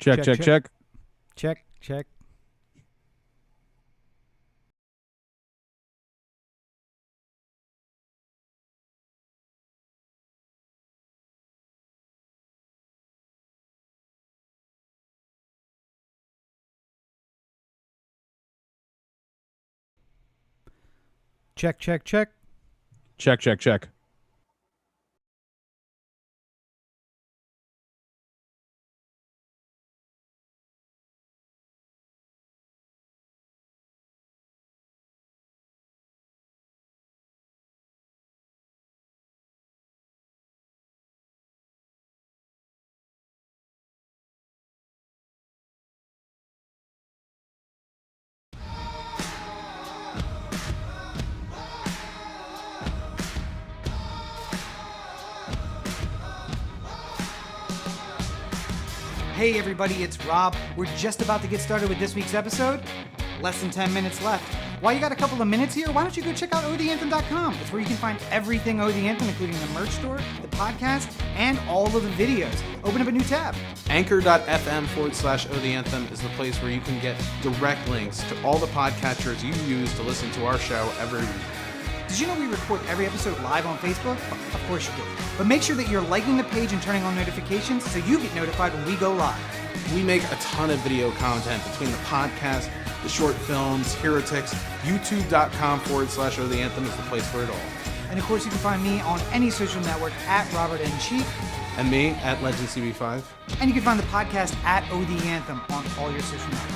Check. Check. Check. Check. Hey everybody, it's Rob. We're just about to get started with this week's episode. Less than 10 minutes left. While you got a couple of minutes here, why don't you go check out otheanthem.com. It's where you can find everything Oh The Anthem, including the merch store, the podcast, and all of the videos. Open up a new tab. Anchor.fm/Oh The Anthem is the place where you can get direct links to all the podcatchers you use to listen to our show every week. Did you know we record every episode live on Facebook? Of course you do. But make sure that you're liking the page and turning on notifications so you get notified when we go live. We make a ton of video content between the podcast, the short films, Heretics. YouTube.com/Oh The Anthem is the place for it all. And of course you can find me on any social network at Robert N. Chief. And me at LegendCB5. And you can find the podcast at Oh The Anthem on all your social networks.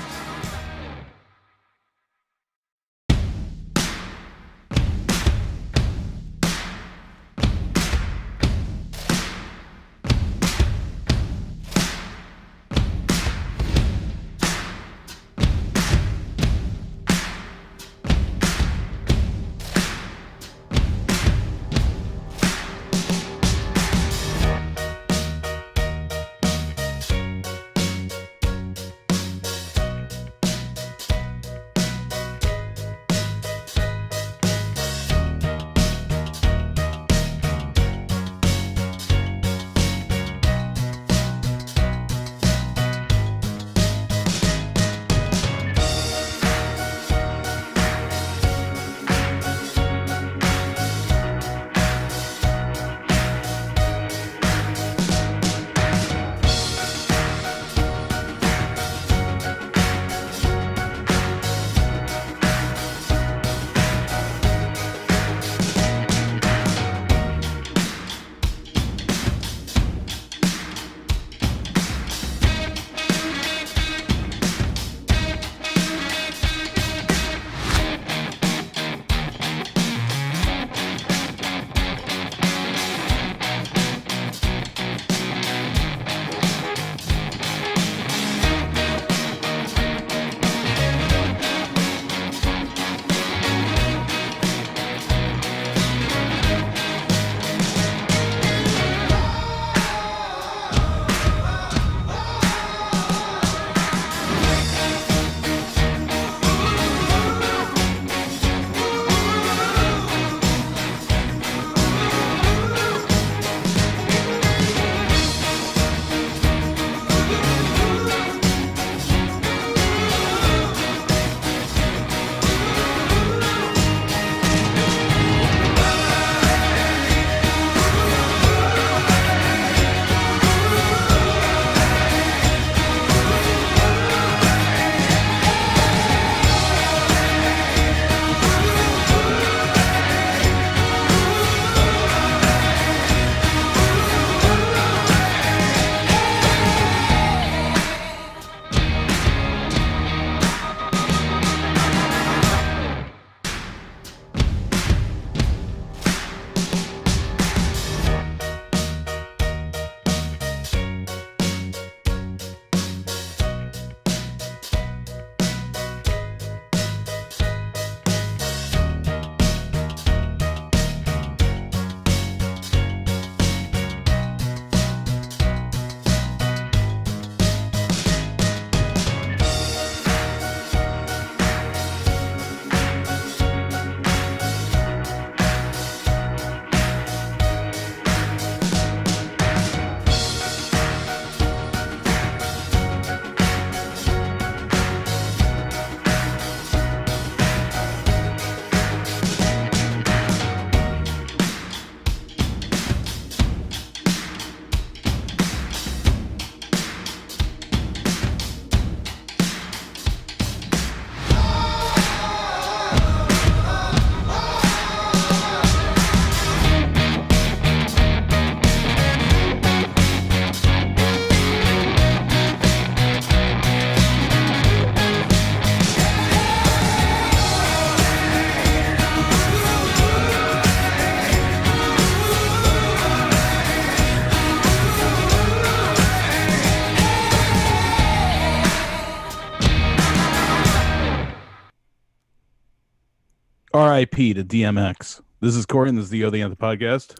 R.I.P. to DMX. This is Corey, and this is the Anthem podcast.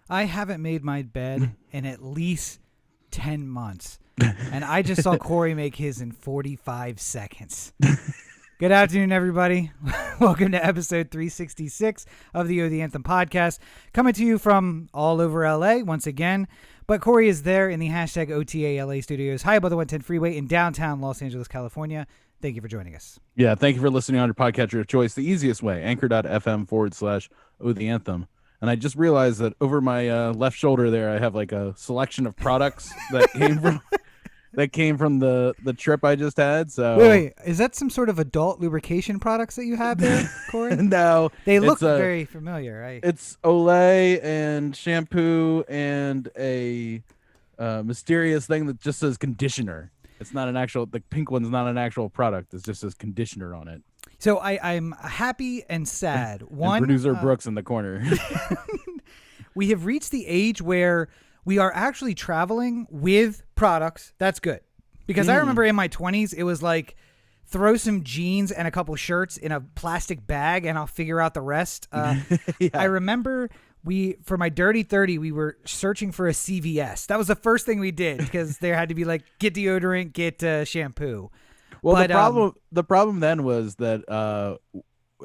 I haven't made my bed in at least 10 months, and I just saw Corey make his in 45 seconds. Good afternoon, everybody. Welcome to episode 366 of the Anthem podcast, coming to you from all over LA once again. But Corey is there in the hashtag OTA LA studios, high above the 110 freeway in downtown Los Angeles, California. Thank you for joining us. Yeah, thank you for listening on your podcatcher of choice, the easiest way, anchor.fm/the Anthem. And I just realized that over my left shoulder there, I have like a selection of products that came from the trip I just had. So wait, is that some sort of adult lubrication products that you have there, Corey? No, they look very familiar. Right? It's Olay and shampoo and a mysterious thing that just says conditioner. It's not an actual. The pink one's not an actual product. It just says conditioner on it. So I'm happy and sad. One, and producer Brooks in the corner. We have reached the age where we are actually traveling with products. That's good. Because I remember in my 20s, it was like, throw some jeans and a couple shirts in a plastic bag and I'll figure out the rest. Yeah. I remember for my Dirty 30, we were searching for a CVS. That was the first thing we did because there had to be like, get deodorant, get shampoo. Well, but, the problem then was that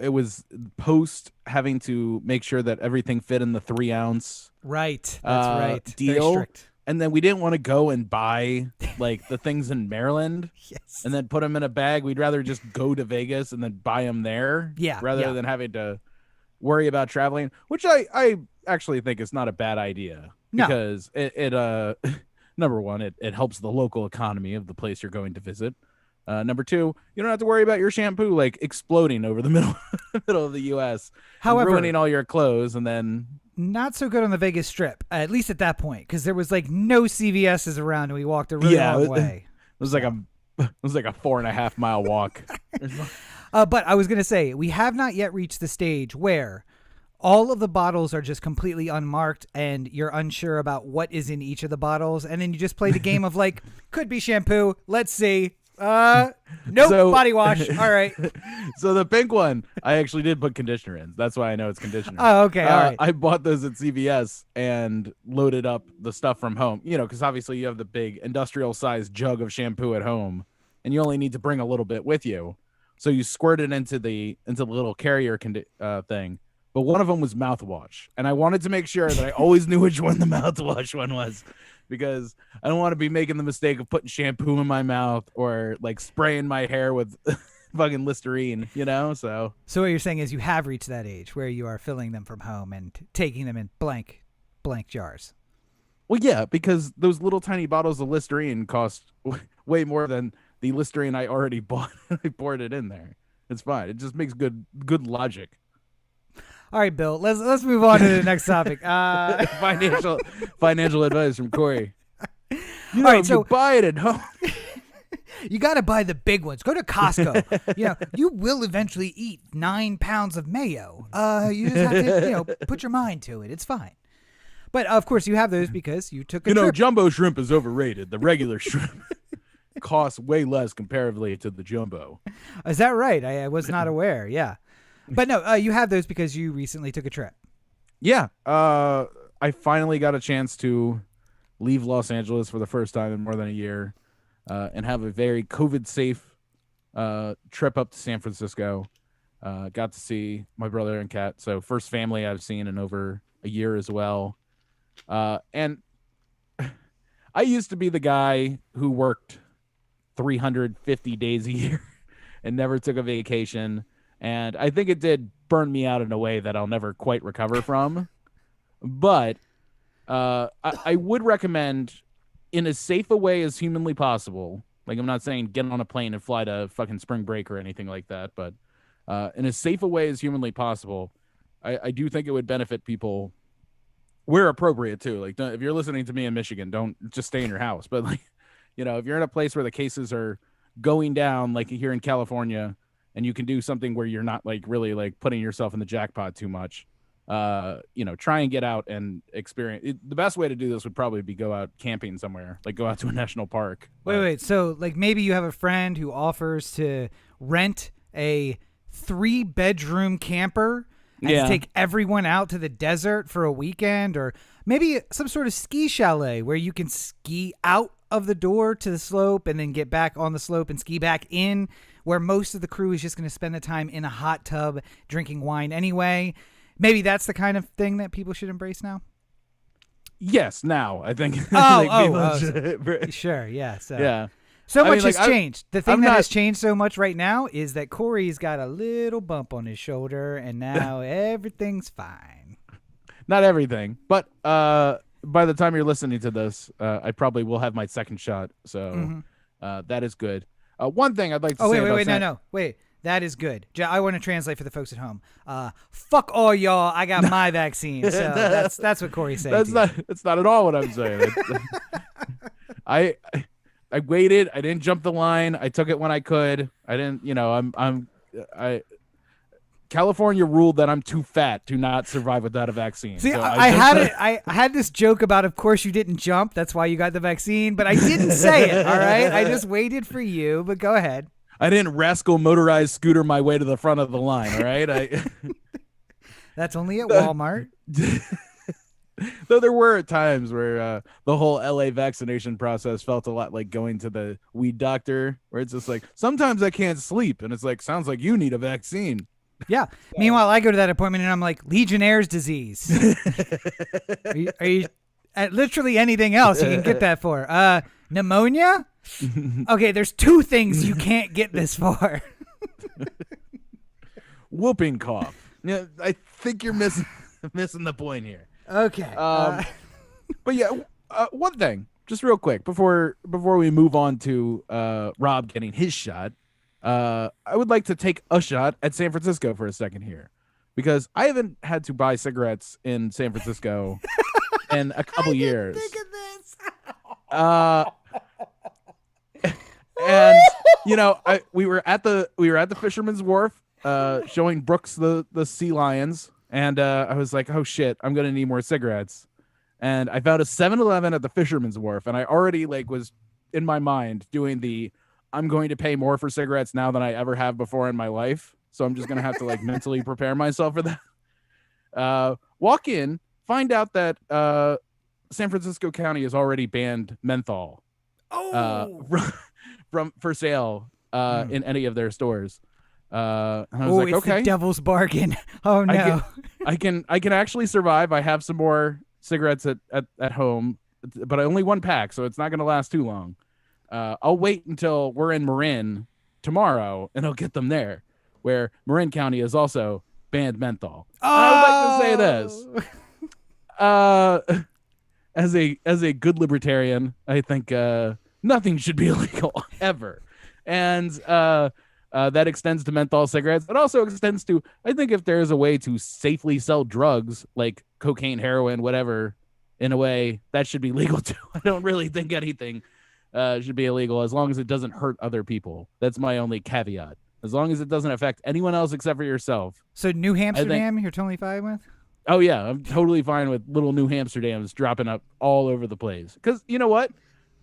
it was post having to make sure that everything fit in the 3-ounce. Right. That's right. Deal. Very strict. And then we didn't want to go and buy like the things in Maryland yes. and then put them in a bag. We'd rather just go to Vegas and then buy them there. Yeah. Rather than having to worry about traveling, which I actually think is not a bad idea. No. Because it number one, it helps the local economy of the place you're going to visit. Number two, you don't have to worry about your shampoo like exploding over the middle of the U.S. However, ruining all your clothes, and then not so good on the Vegas Strip, at least at that point, because there was like no CVS's around, and we walked a really long way. It was like a 4.5 mile walk. But I was gonna say we have not yet reached the stage where all of the bottles are just completely unmarked, and you're unsure about what is in each of the bottles, and then you just play the game of like, could be shampoo. Let's see. Nope, body wash. All right. So the pink one, I actually did put conditioner in. That's why I know it's conditioner. Oh, okay. All right. I bought those at CVS and loaded up the stuff from home. You know, because obviously you have the big industrial sized jug of shampoo at home, and you only need to bring a little bit with you. So you squirt it into the little carrier thing. But one of them was mouthwash, and I wanted to make sure that I always knew which one the mouthwash one was. Because I don't want to be making the mistake of putting shampoo in my mouth or like spraying my hair with fucking Listerine, you know? So what you're saying is you have reached that age where you are filling them from home and taking them in blank jars. Well, yeah, because those little tiny bottles of Listerine cost way more than the Listerine I already bought. I poured it in there. It's fine. It just makes good logic. All right, Bill, let's move on to the next topic. Financial advice from Corey. All right, so you buy it at home. You got to buy the big ones. Go to Costco. You will eventually eat 9 pounds of mayo. You just have to, put your mind to it. It's fine. But of course, you have those because you took a trip. Jumbo shrimp is overrated. The regular shrimp costs way less comparatively to the jumbo. Is that right? I was not aware. Yeah. But no, you have those because you recently took a trip. Yeah. I finally got a chance to leave Los Angeles for the first time in more than a year and have a very COVID-safe trip up to San Francisco. Got to see my brother and Kat. So first family I've seen in over a year as well. And I used to be the guy who worked 350 days a year and never took a vacation. And I think it did burn me out in a way that I'll never quite recover from. But I would recommend, in as safe a way as humanly possible, like I'm not saying get on a plane and fly to fucking spring break or anything like that, but in as safe a way as humanly possible, I do think it would benefit people where appropriate too. Like if you're listening to me in Michigan, don't just stay in your house. But like, if you're in a place where the cases are going down, like here in California, and you can do something where you're not like really like putting yourself in the jackpot too much, try and get out and experience it. The best way to do this would probably be go out camping somewhere, like go out to a national park. Wait. So like maybe you have a friend who offers to rent a 3-bedroom camper and to take everyone out to the desert for a weekend, or maybe some sort of ski chalet where you can ski out of the door to the slope and then get back on the slope and ski back in, where most of the crew is just going to spend the time in a hot tub drinking wine anyway. Maybe that's the kind of thing that people should embrace now. Yes, now I think. Sure, yeah. So. Yeah. So much has changed. The thing that has changed so much right now is that Corey's got a little bump on his shoulder, and now everything's fine. Not everything, but by the time you're listening to this, I probably will have my second shot. So that is good. One thing I'd like to say. Wait. That is good. I want to translate for the folks at home. Fuck all y'all. I got my vaccine. So that's what Corey's saying. That's not at all what I'm saying. I waited. I didn't jump the line. I took it when I could. I didn't. California ruled that I'm too fat to not survive without a vaccine. See, so I had this joke about, of course you didn't jump. That's why you got the vaccine. But I didn't say it. All right. I just waited for you. But go ahead. I didn't rascal motorized scooter my way to the front of the line. All right. That's only at Walmart. Though there were times where the whole LA vaccination process felt a lot like going to the weed doctor, where it's just like, sometimes I can't sleep. And it's like, sounds like you need a vaccine. Yeah. Meanwhile, I go to that appointment and I'm like, Legionnaire's disease. Are you literally anything else you can get that for? Pneumonia? Okay, there's 2 things you can't get this for. Whooping cough. Yeah, I think you're missing the point here. Okay. But yeah, one thing, just real quick, before we move on to Rob getting his shot, I would like to take a shot at San Francisco for a second here, because I haven't had to buy cigarettes in San Francisco in a couple years. Think of this. And we were at the Fisherman's Wharf, showing Brooks the sea lions, and I was like, oh shit, I'm gonna need more cigarettes. And I found a 7-Eleven at the Fisherman's Wharf, and I already was in my mind doing I'm going to pay more for cigarettes now than I ever have before in my life. So I'm just going to have to mentally prepare myself for that. Walk in, find out that San Francisco County has already banned menthol for sale in any of their stores. And I was like, okay, the devil's bargain. Oh no. I can actually survive. I have some more cigarettes at home, but only 1 pack, so it's not going to last too long. I'll wait until we're in Marin tomorrow, and I'll get them there, where Marin County has also banned menthol. Oh! I would like to say this. As a good libertarian, I think nothing should be illegal ever. And that extends to menthol cigarettes. It also extends to, I think, if there's a way to safely sell drugs like cocaine, heroin, whatever, in a way, that should be legal too. I don't really think anything should be illegal as long as it doesn't hurt other people. That's my only caveat. As long as it doesn't affect anyone else except for yourself. So New Amsterdam, you're totally fine with? Oh, yeah. I'm totally fine with little New Amsterdams dropping up all over the place. Because you know what?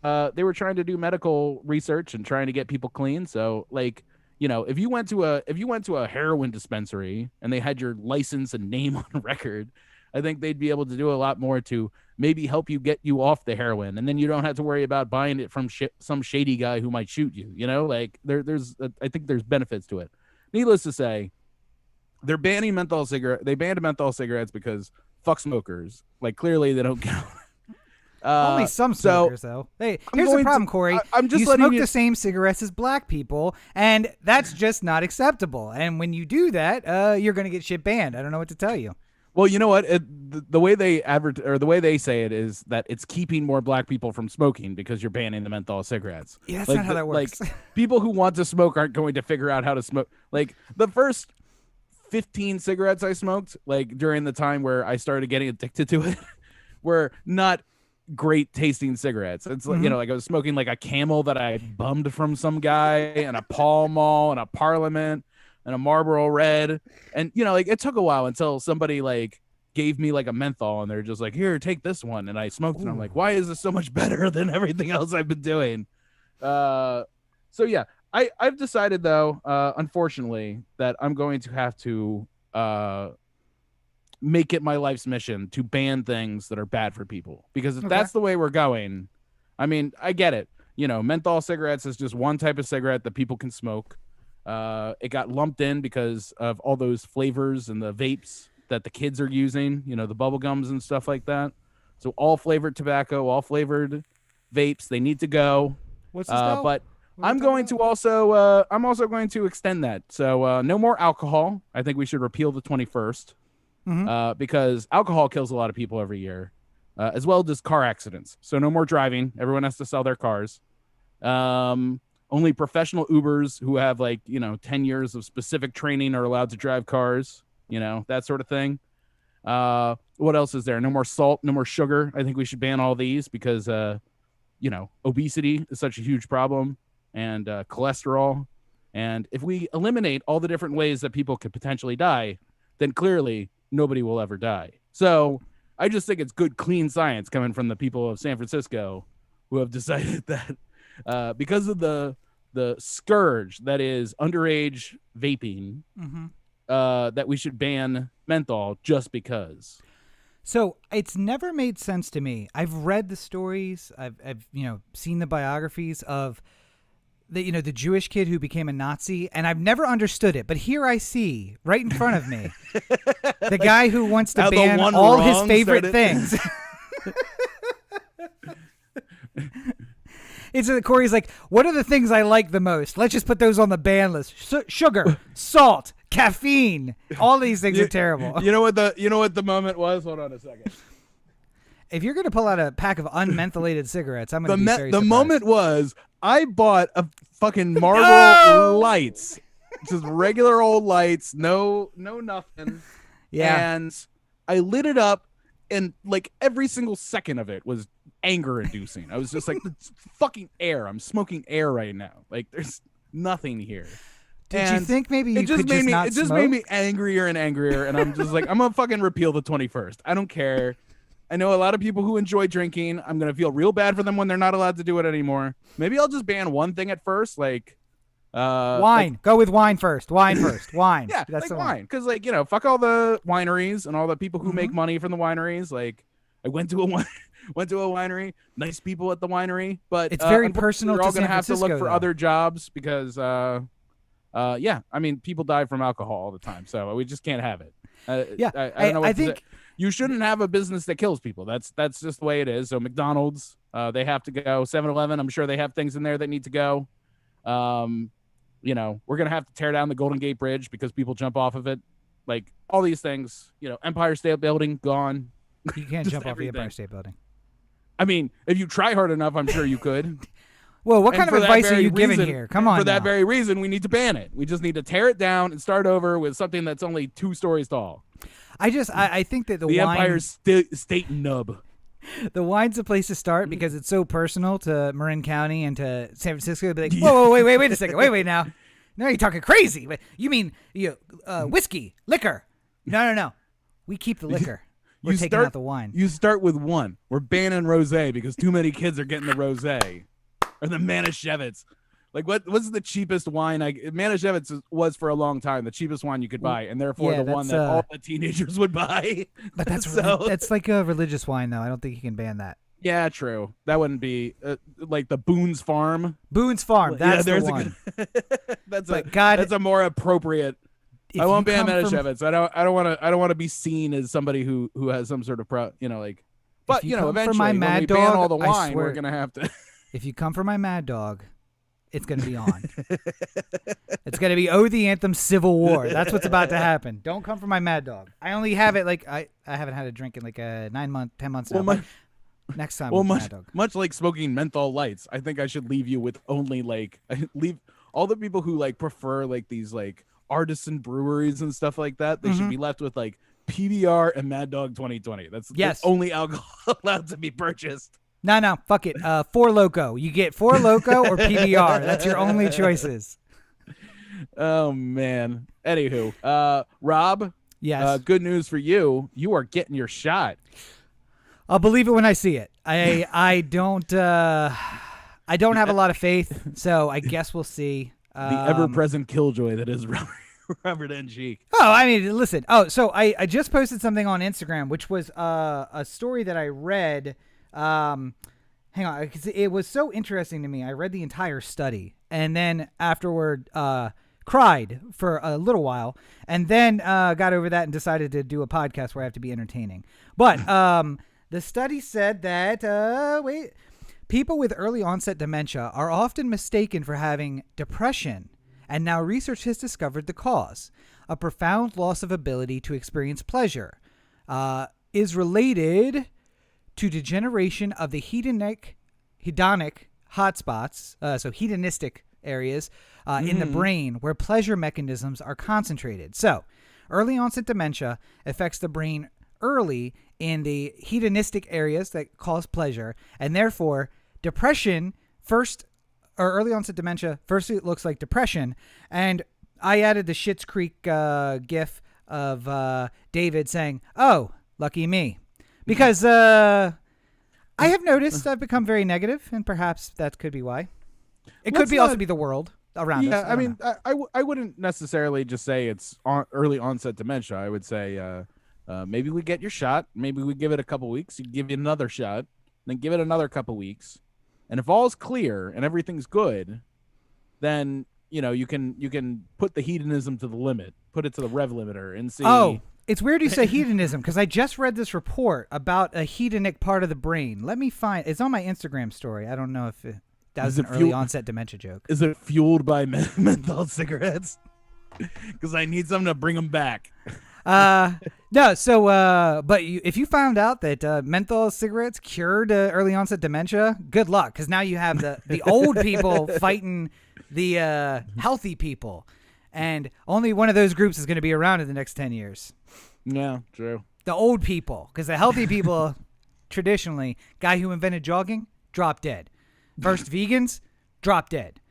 They were trying to do medical research and trying to get people clean. So, if you went to a heroin dispensary and they had your license and name on record, I think they'd be able to do a lot more to maybe help you get you off the heroin, and then you don't have to worry about buying it from some shady guy who might shoot you. I think there's benefits to it. Needless to say, they banned menthol cigarettes because fuck smokers. Clearly they don't count. Only some smokers, though. Hey, here's the problem, Corey. I'm just you smoke the same cigarettes as black people, and that's just not acceptable. And when you do that, you're going to get shit banned. I don't know what to tell you. Well, you know what? The way they the way they say it is that it's keeping more black people from smoking because you're banning the menthol cigarettes. Yeah, that's not how that works. People who want to smoke aren't going to figure out how to smoke. The first 15 cigarettes I smoked, during the time where I started getting addicted to it, were not great tasting cigarettes. It's I was smoking a Camel that I bummed from some guy, and a Pall Mall, and a Parliament, and a Marlboro Red, and it took a while until somebody gave me a menthol, and they're just like, here, take this one, and I smoked. Ooh. And I'm like, why is this so much better than everything else I've been doing? So yeah, I've decided though, unfortunately, that I'm going to have to make it my life's mission to ban things that are bad for people. Because if that's the way we're going, I mean, I get it. Menthol cigarettes is just one type of cigarette that people can smoke. It got lumped in because of all those flavors and the vapes that the kids are using, the bubble gums and stuff like that. So all flavored tobacco, all flavored vapes, they need to go. What's this but I'm going to also I'm also going to extend that. So no more alcohol. I think we should repeal the 21st because alcohol kills a lot of people every year, as well as car accidents. So no more driving. Everyone has to sell their cars. Only professional Ubers who have 10 years of specific training are allowed to drive cars, that sort of thing. What else is there? No more salt, no more sugar. I think we should ban all these because, obesity is such a huge problem and cholesterol. And if we eliminate all the different ways that people could potentially die, then clearly nobody will ever die. So I just think it's good, clean science coming from the people of San Francisco who have decided that because of the scourge that is underage vaping, that we should ban menthol just because. So it's never made sense to me. I've read the stories. I've seen the biographies of the Jewish kid who became a Nazi, and I've never understood it. But here I see right in front of me the guy who wants to ban all his favorite things. Corey's like, what are the things I like the most? Let's just put those on the ban list. Sugar, salt, caffeine. All these things are terrible. You know what the moment was? Hold on a second. If you're gonna pull out a pack of unmentholated cigarettes, I'm gonna be very surprised. The moment was I bought a fucking Marlboro Lights, just regular old lights, no nothing. Yeah, and I lit it up, and every single second of it was anger inducing. I was just like, it's fucking air. I'm smoking air right now. There's nothing here. Did you think maybe you could just not smoke? It just made me angrier and angrier, and I'm just like, I'm gonna fucking repeal the 21st. I don't care. I know a lot of people who enjoy drinking. I'm gonna feel real bad for them when they're not allowed to do it anymore. Maybe I'll just ban one thing at first, wine. Go with wine first. Wine. Yeah, that's wine. Because fuck all the wineries and all the people who make money from the wineries. I went to a winery, nice people at the winery, but it's very personal. We're all going to have to look for though. other jobs because, people die from alcohol all the time, so we just can't have it. I don't know. I think you shouldn't have a business that kills people. That's just the way it is. So McDonald's, they have to go. 7-Eleven, I'm sure they have things in there that need to go. We're going to have to tear down the Golden Gate Bridge because people jump off of it. All these things, Empire State Building, gone. You can't jump off the Empire State Building. I mean, if you try hard enough, I'm sure you could. Well, what kind of advice are you giving here? Come on. For that very reason, we need to ban it. We just need to tear it down and start over with something that's only 2 stories tall. I think that the wine, Empire State nub. The wine's the place to start because it's so personal to Marin County and to San Francisco. Be like, whoa, wait a second. Wait now. Now you're talking crazy. You mean whiskey, liquor. No. We keep the liquor. We're taking out the wine. You start with one. We're banning rosé because too many kids are getting the rosé. Or the Manischewitz. What's the cheapest wine? Manischewitz was for a long time the cheapest wine you could buy, and therefore the one that all the teenagers would buy. But that's like a religious wine, though. I don't think you can ban that. Yeah, true. That wouldn't be the Boone's Farm. Boone's Farm. That's the one. That's a more appropriate. I won't ban Manischewitz. I don't want to be seen as somebody who has some sort of But eventually when we ban all the wine, we're gonna have to. If you come for my Mad Dog, it's going to be on. It's going to be the Anthem Civil War. That's what's about to happen. Don't come for my Mad Dog. I only have it I haven't had a drink in 10 months now. Next time, Mad Dog. Much like smoking menthol lights, I think I should leave you with only leave all the people who prefer these artisan breweries and stuff like that. They should be left with PBR and Mad Dog 2020. That's the only alcohol allowed to be purchased. No, fuck it. 4 Loko. You get 4 Loko or PBR. That's your only choices. Oh, man. Anywho, Rob. Yes. Good news for you. You are getting your shot. I'll believe it when I see it. I don't have a lot of faith, so I guess we'll see. The ever-present killjoy that is Robert N. Cheek. Oh, I mean, listen. Oh, so I just posted something on Instagram, which was a story that I read. Hang on, 'cause it was so interesting to me. I read the entire study, and then afterward cried for a little while, and then got over that and decided to do a podcast where I have to be entertaining. But the study said that people with early onset dementia are often mistaken for having depression, and now research has discovered the cause. A profound loss of ability to experience pleasure is related to degeneration of the hedonic hotspots, so hedonistic areas in the brain where pleasure mechanisms are concentrated. So, early onset dementia affects the brain early in the hedonistic areas that cause pleasure, and therefore depression first, or early onset dementia first, it looks like depression. And I added the Schitt's Creek gif of David saying, "Oh, lucky me," because I have noticed I've become very negative, and perhaps that could be why. It could also be the world around us. Yeah, I mean, I wouldn't necessarily just say it's early onset dementia. I would say maybe we get your shot. Maybe we give it a couple weeks. You give it another shot, then give it another couple weeks. And if all's clear and everything's good, then, you can put the hedonism to the limit, put it to the rev limiter and see. Oh, it's weird you say hedonism, because I just read this report about a hedonic part of the brain. Let me find, it's on my Instagram story. I don't know if that was an early onset dementia joke. Is it fueled by menthol cigarettes? Because I need something to bring them back. No, so, but if you found out that menthol cigarettes cured early onset dementia, good luck, because now you have the old people fighting the healthy people, and only one of those groups is going to be around in the next 10 years. Yeah, true. The old people, because the healthy people, traditionally, guy who invented jogging, dropped dead. First vegans, drop dead.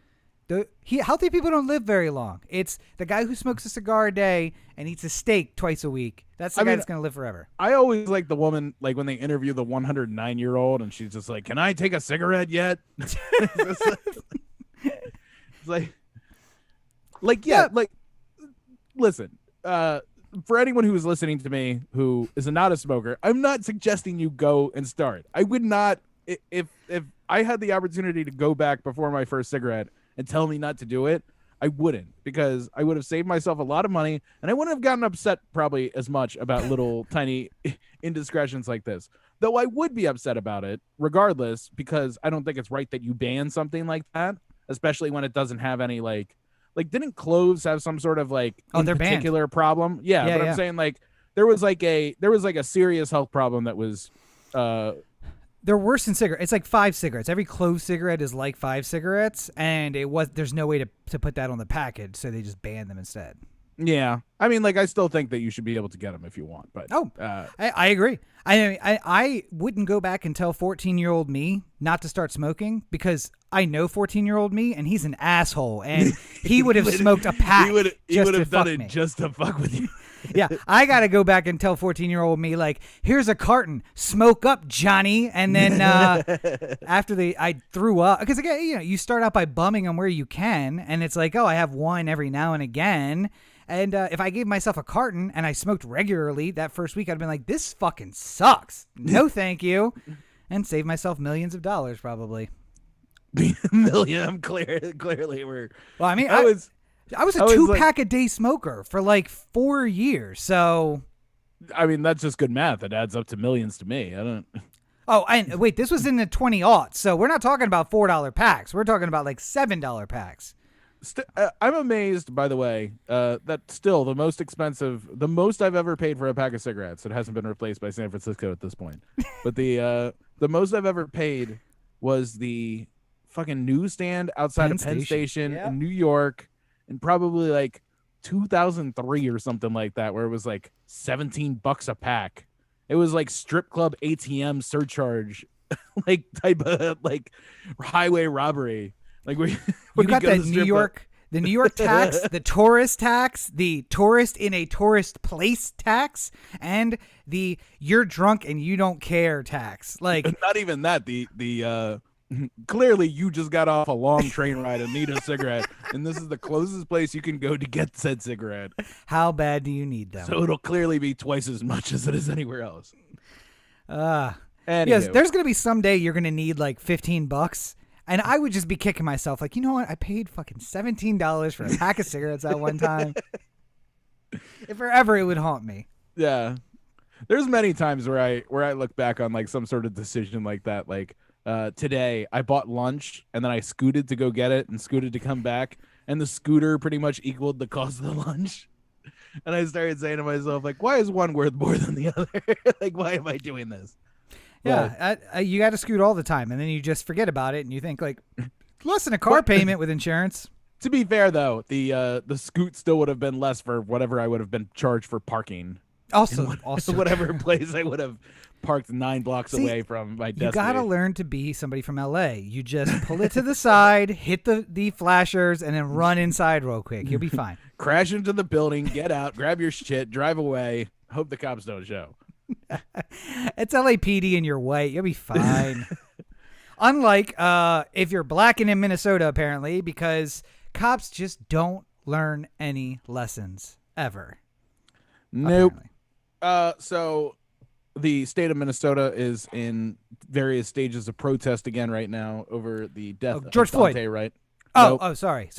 Healthy people don't live very long. It's the guy who smokes a cigar a day and eats a steak twice a week. That's the guy that's going to live forever. I always like the woman, like when they interview the 109-year-old and she's just like, "Can I take a cigarette yet?" It's like, listen, for anyone who is listening to me who is not a smoker, I'm not suggesting you go and start. I would not, if I had the opportunity to go back before my first cigarette and tell me not to do it, I wouldn't, because I would have saved myself a lot of money, and I wouldn't have gotten upset probably as much about little tiny indiscretions like this. Though I would be upset about it regardless, because I don't think it's right that you ban something like that, especially when it doesn't have any like didn't Cloves have some sort of particular problem? Yeah, but I'm saying there was a serious health problem that was they're worse than cigarettes. It's like 5 cigarettes. Every Cloves cigarette is like 5 cigarettes, and there's no way to put that on the package, so they just banned them instead. Yeah, I mean, I still think that you should be able to get them if you want, but I agree. I wouldn't go back and tell 14-year-old me not to start smoking, because I know 14-year-old me, and he's an asshole, and he would have smoked a pack. He would have done it just to fuck with you. Yeah, I got to go back and tell 14-year-old me, here's a carton, smoke up, Johnny. And then after I threw up, because again, you start out by bumming them where you can, and it's like, oh, I have one every now and again. And if I gave myself a carton and I smoked regularly that first week, I'd have been like, this fucking sucks. No, thank you. And save myself millions of dollars, probably. Million, clearly we're. Well, I mean, I was a 2-pack a day smoker for 4 years. So, I mean, that's just good math. It adds up to millions to me. I don't. Oh, and wait, this was in the 20-aughts. So we're not talking about $4 packs. We're talking about $7 packs. I'm amazed, by the way, that still the most I've ever paid for a pack of cigarettes. It hasn't been replaced by San Francisco at this point. But the most I've ever paid was the fucking newsstand outside of Penn Station in New York, in probably 2003 or something like that, where it was $17 a pack. It was strip club ATM surcharge, type of highway robbery. You got the New York tax, the tourist tax, the tourist in a tourist place tax, and the you're drunk and you don't care tax. Not even that. The Clearly, you just got off a long train ride and need a cigarette, and this is the closest place you can go to get said cigarette. How bad do you need them? So it'll clearly be twice as much as it is anywhere else. Yes, Anywho. there's going to be someday you're going to need like $15. And I would just be kicking myself like, you know what? I paid fucking $17 for a pack of cigarettes at one time. If forever it would haunt me. Yeah. There's many times where I look back on like some sort of decision like that. Like today I bought lunch and then I scooted to go get it and scooted to come back. And the scooter pretty much equaled the cost of the lunch. And I started saying to myself, like, why is one worth more than the other? Like, why am I doing this? Yeah, you got to scoot all the time, and then you just forget about it, and you think, like, less than a car payment with insurance. To be fair, though, the scoot still would have been less for whatever I would have been charged for parking. Also, whatever place I would have parked 9 blocks away from my destination. You got to learn to be somebody from L.A. You just pull it to the side, hit the flashers, and then run inside real quick. You'll be fine. Crash into the building, get out, grab your shit, drive away, hope the cops don't show. It's LAPD and you're white. You'll be fine. Unlike if you're black and in Minnesota, apparently, because cops just don't learn any lessons ever. Nope. So the state of Minnesota is in various stages of protest again right now over the death of George Floyd. Dante, right? Oh, sorry.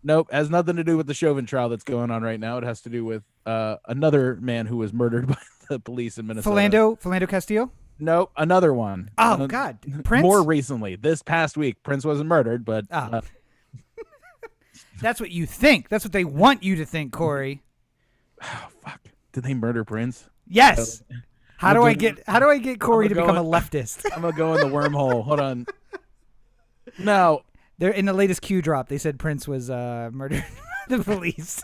Nope. Has nothing to do with the Chauvin trial that's going on right now. It has to do with another man who was murdered by the police in Minnesota. Philando Castillo? Nope, another one. Oh, God. Prince? More recently, this past week. Prince wasn't murdered, but... That's what you think. That's what they want you to think, Corey. Oh, fuck. Did they murder Prince? Yes. How do I get Corey to become a leftist? I'm going to go in the wormhole. Hold on. No. They're in the latest Q drop. They said Prince was murdered by the police.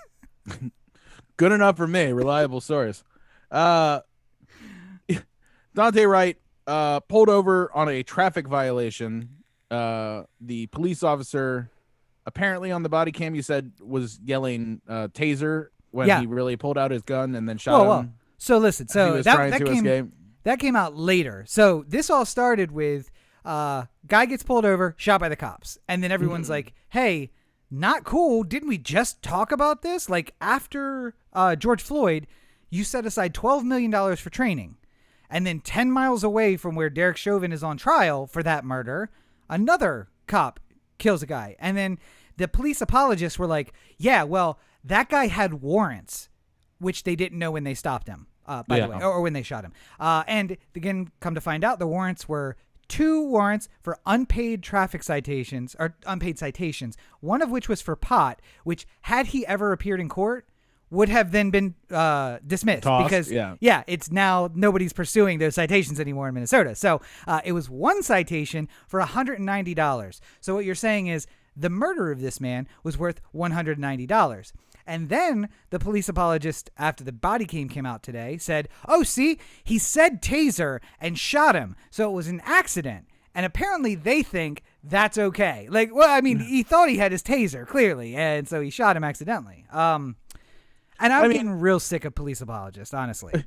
Good enough for me. Reliable source. Dante Wright pulled over on a traffic violation. The police officer, apparently on the body cam, you said was yelling taser when he really pulled out his gun and then shot him. Whoa. So listen, that came out later. So this all started with guy gets pulled over, shot by the cops, and then everyone's like, "Hey, not cool. Didn't we just talk about this? Like after George Floyd, you set aside $12 million for training. And then 10 miles away from where Derek Chauvin is on trial for that murder, another cop kills a guy. And then the police apologists were like, yeah, well, that guy had warrants, which they didn't know when they stopped him, by the way, or when they shot him. And again, come to find out, the warrants were 2 warrants for unpaid traffic citations, or unpaid citations, one of which was for pot, which had he ever appeared in court, would have then been dismissed. Tossed, because it's now nobody's pursuing those citations anymore in Minnesota. So it was one citation for $190. So what you're saying is the murder of this man was worth $190. And then the police apologist, after the body came out today, said, oh, see, he said taser and shot him. So it was an accident. And apparently they think that's okay. Like, well, I mean, he thought he had his taser, clearly. And so he shot him accidentally. And I'm getting real sick of police apologists, honestly.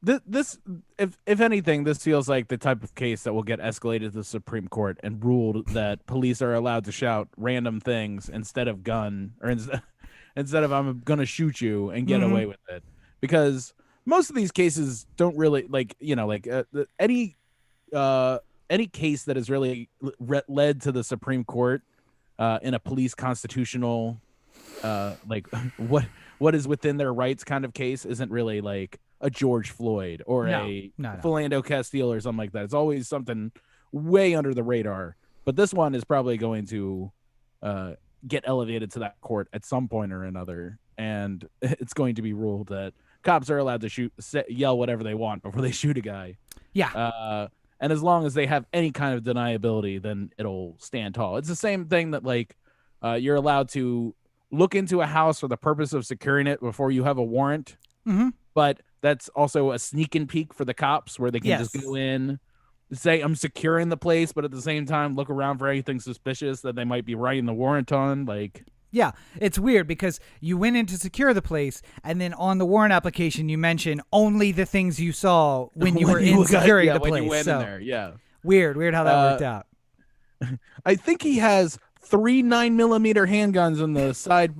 This, if anything, this feels like the type of case that will get escalated to the Supreme Court and ruled that police are allowed to shout random things instead of gun, or instead of I'm going to shoot you and get away with it. Because most of these cases don't really, any case that has really led to the Supreme Court in a police constitutional, what is within their rights kind of case isn't really like a George Floyd or a Philando Castile or something like that. It's always something way under the radar. But this one is probably going to get elevated to that court at some point or another. And it's going to be ruled that cops are allowed to yell whatever they want before they shoot a guy. Yeah. And as long as they have any kind of deniability, then it'll stand tall. It's the same thing that you're allowed to look into a house for the purpose of securing it before you have a warrant. Mm-hmm. But that's also a sneak and peek for the cops where they can just go in, say, I'm securing the place, but at the same time, look around for anything suspicious that they might be writing the warrant on. Yeah, it's weird because you went in to secure the place, and then on the warrant application, you mention only the things you saw when you were in securing the place. When you went in there, weird how that worked out. I think he has 3 9mm handguns on the side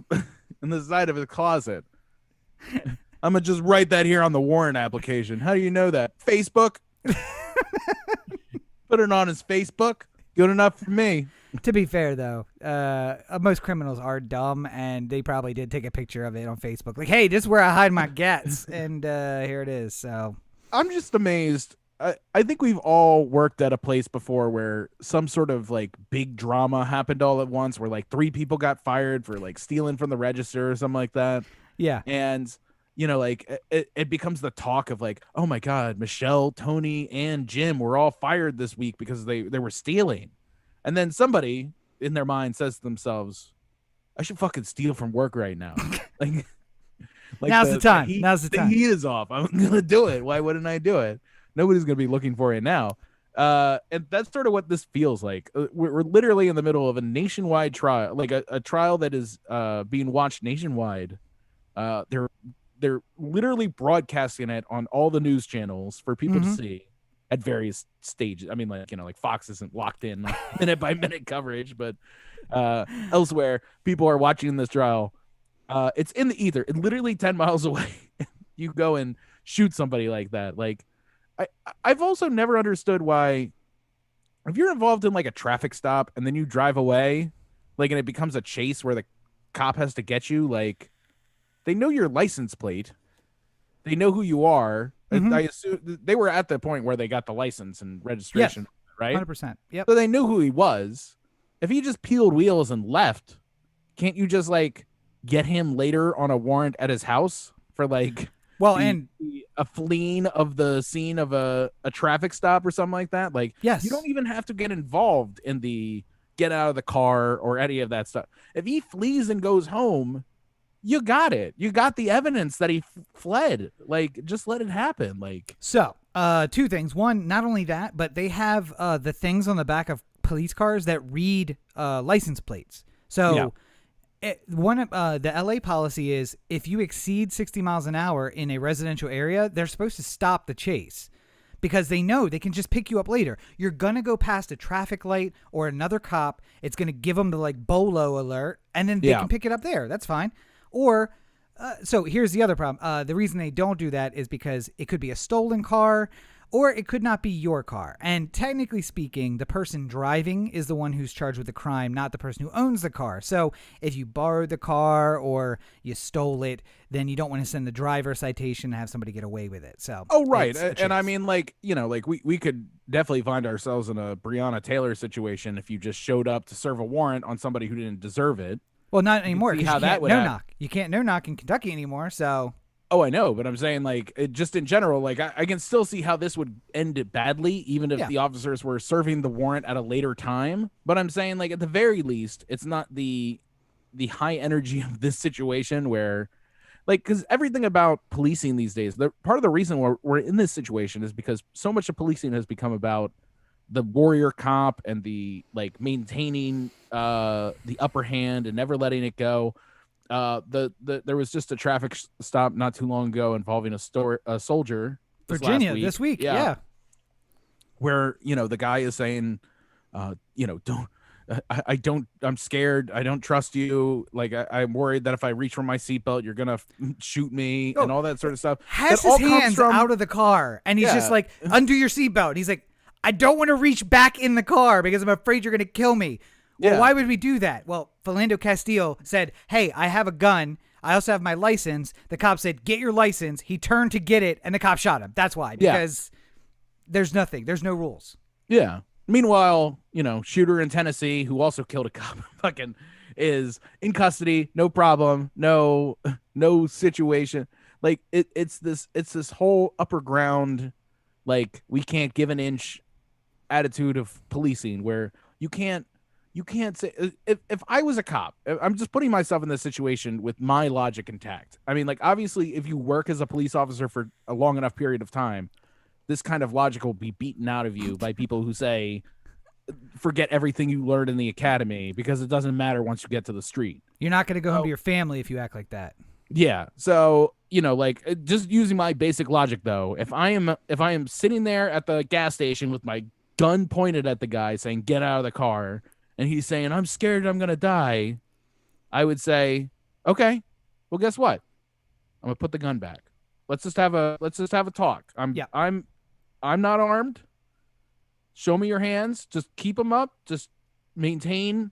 on the side of his closet. I'm gonna just write that here on the warrant application. How do you know that? Facebook. Put it on his Facebook. Good enough for me. To be fair, though, most criminals are dumb, and they probably did take a picture of it on Facebook. Like, hey, this is where I hide my gats, and here it is. So I'm just amazed. I think we've all worked at a place before where some sort of like big drama happened all at once, where like 3 people got fired for like stealing from the register or something like that. yeah, And like it becomes the talk of like, oh my God, Michelle, Tony, and Jim were all fired this week because they were stealing. And then somebody in their mind says to themselves, I should fucking steal from work right now. like now's the time. Now's the The time. heat is off. I'm gonna do it. Why wouldn't I do it? Nobody's gonna be looking for it now. And that's sort of what this feels like. We're literally in the middle of a nationwide trial, like a trial that is being watched nationwide. They're literally broadcasting it on all the news channels for people to see at various stages. I mean, like Fox isn't locked in minute by minute coverage, but elsewhere people are watching this trial. It's in the ether. It's literally 10 miles away. You go and shoot somebody like that. Like I've also never understood why, if you're involved in like a traffic stop and then you drive away, like, and it becomes a chase where the cop has to get you, like, they know your license plate. They know who you are. I assume they were at the point where they got the license and registration, right? 100%. Yep. So they knew who he was. If he just peeled wheels and left, can't you just like get him later on a warrant at his house for like a fleeing of the scene of a traffic stop or something like that? Like, yes, you don't even have to get involved in the get out of the car or any of that stuff. If he flees and goes home, you got it. You got the evidence that he fled. Like, just let it happen. Like, so 2 things. One, not only that, but they have the things on the back of police cars that read license plates. So the LA policy is if you exceed 60 miles an hour in a residential area, they're supposed to stop the chase because they know they can just pick you up later. You're going to go past a traffic light or another cop. It's going to give them the like BOLO alert, and then they can pick it up there. That's fine. Or, so here's the other problem. The reason they don't do that is because it could be a stolen car or it could not be your car. And technically speaking, the person driving is the one who's charged with the crime, not the person who owns the car. So if you borrowed the car or you stole it, then you don't want to send the driver a citation and have somebody get away with it. So, oh, right. And I mean, like, like we could definitely find ourselves in a Breonna Taylor situation if you just showed up to serve a warrant on somebody who didn't deserve it. Well, not anymore. See how that would knock. You can't no knock in Kentucky anymore. So. Oh, I know, but I'm saying like just in general, like I can still see how this would end it badly, even if the officers were serving the warrant at a later time. But I'm saying like at the very least, it's not the high energy of this situation where, like, because everything about policing these days, part of the reason we're in this situation is because so much of policing has become about the warrior cop and the like maintaining the upper hand and never letting it go. There was just a traffic stop not too long ago involving a soldier, Virginia this week, where the guy is saying, I'm scared, I don't trust you, like I'm worried that if I reach for my seatbelt, you're gonna shoot me and all that sort of stuff. Has his hands out of the car, and he's just like, undo your seatbelt. He's like, I don't want to reach back in the car because I'm afraid you're gonna kill me. Well, why would we do that? Well, Philando Castile said, hey, I have a gun. I also have my license. The cop said, get your license. He turned to get it, and the cop shot him. That's why, because there's nothing. There's no rules. Yeah. Meanwhile, shooter in Tennessee who also killed a cop fucking is in custody. No problem. No situation. Like it's this whole upper ground, like we can't give an inch attitude of policing where you can't say if I was a cop, I'm just putting myself in this situation with my logic intact. I mean, like, obviously if you work as a police officer for a long enough period of time, this kind of logic will be beaten out of you by people who say, forget everything you learned in the academy because it doesn't matter once you get to the street. You're not going to go home to your family if you act like that. Yeah. So, just using my basic logic though, if I am sitting there at the gas station with my gun pointed at the guy saying, "Get out of the car," and he's saying, "I'm scared I'm going to die," I would say, "Okay, well, guess what? I'm going to put the gun back. Let's just have a talk. I'm not armed. Show me your hands. Just keep them up. Just maintain,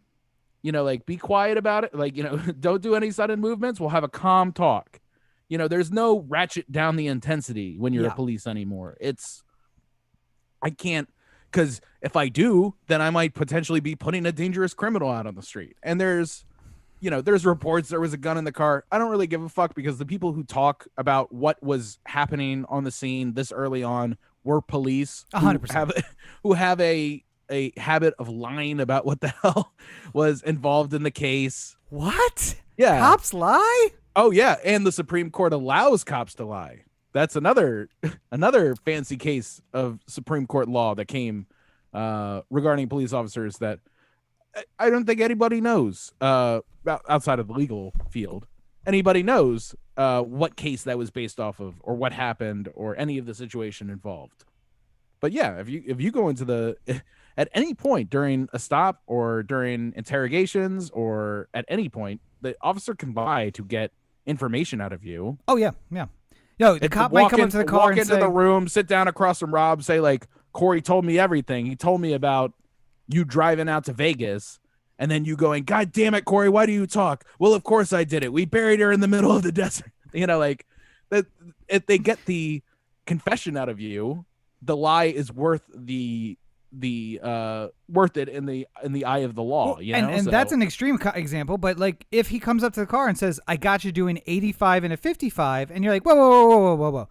like, be quiet about it. Like, don't do any sudden movements. We'll have a calm talk. There's no ratchet down the intensity when you're a police anymore. I can't, because if I do, then I might potentially be putting a dangerous criminal out on the street. And there's reports there was a gun in the car. I don't really give a fuck, because the people who talk about what was happening on the scene this early on were police 100%. who have a habit of lying about what the hell was involved in the case. What? Yeah. Cops lie? Oh yeah, and the Supreme Court allows cops to lie. That's another fancy case of Supreme Court law that came regarding police officers that I don't think anybody knows outside of the legal field. Anybody knows what case that was based off of, or what happened, or any of the situation involved. But yeah, if you go into at any point during a stop or during interrogations or at any point, the officer can lie to get information out of you. Oh yeah. Yo, the cop might come up to the car and walk into the room, sit down across from Rob, say like, "Corey told me everything. He told me about you driving out to Vegas." And then you going, "God damn it, Corey, why do you talk?" "Well, of course I did it. We buried her in the middle of the desert." Like that. If they get the confession out of you, the lie is worth worth it in the eye of the law. And that's an extreme example. But like, if he comes up to the car and says, "I got you doing 85 and a 55," and you're like, whoa,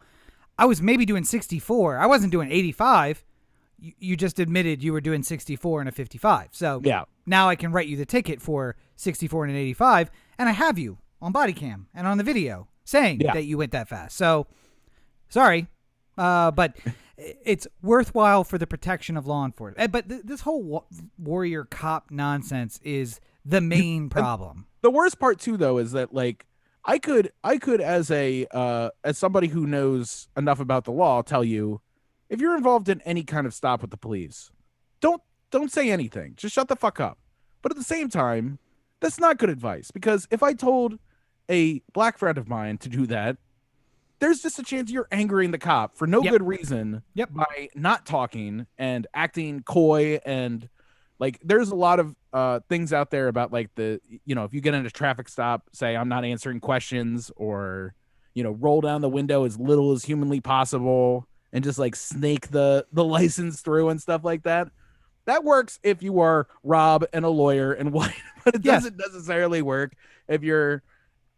I was maybe doing 64. I wasn't doing 85. You just admitted you were doing 64 and a 55. So now I can write you the ticket for 64 and an 85, and I have you on body cam and on the video saying that you went that fast. So sorry, but it's worthwhile for the protection of law enforcement. But this whole warrior cop nonsense is the main problem. The worst part too, though, is that like I could as somebody who knows enough about the law tell you, if you're involved in any kind of stop with the police, don't say anything. Just shut the fuck up. But at the same time, that's not good advice, because if I told a black friend of mine to do that, there's just a chance you're angering the cop for no good reason by not talking and acting coy. And like, there's a lot of things out there about like if you get in a traffic stop, say, "I'm not answering questions," or, roll down the window as little as humanly possible and just like snake the license through and stuff like that. That works if you are Rob and a lawyer and white, but it doesn't necessarily work if you're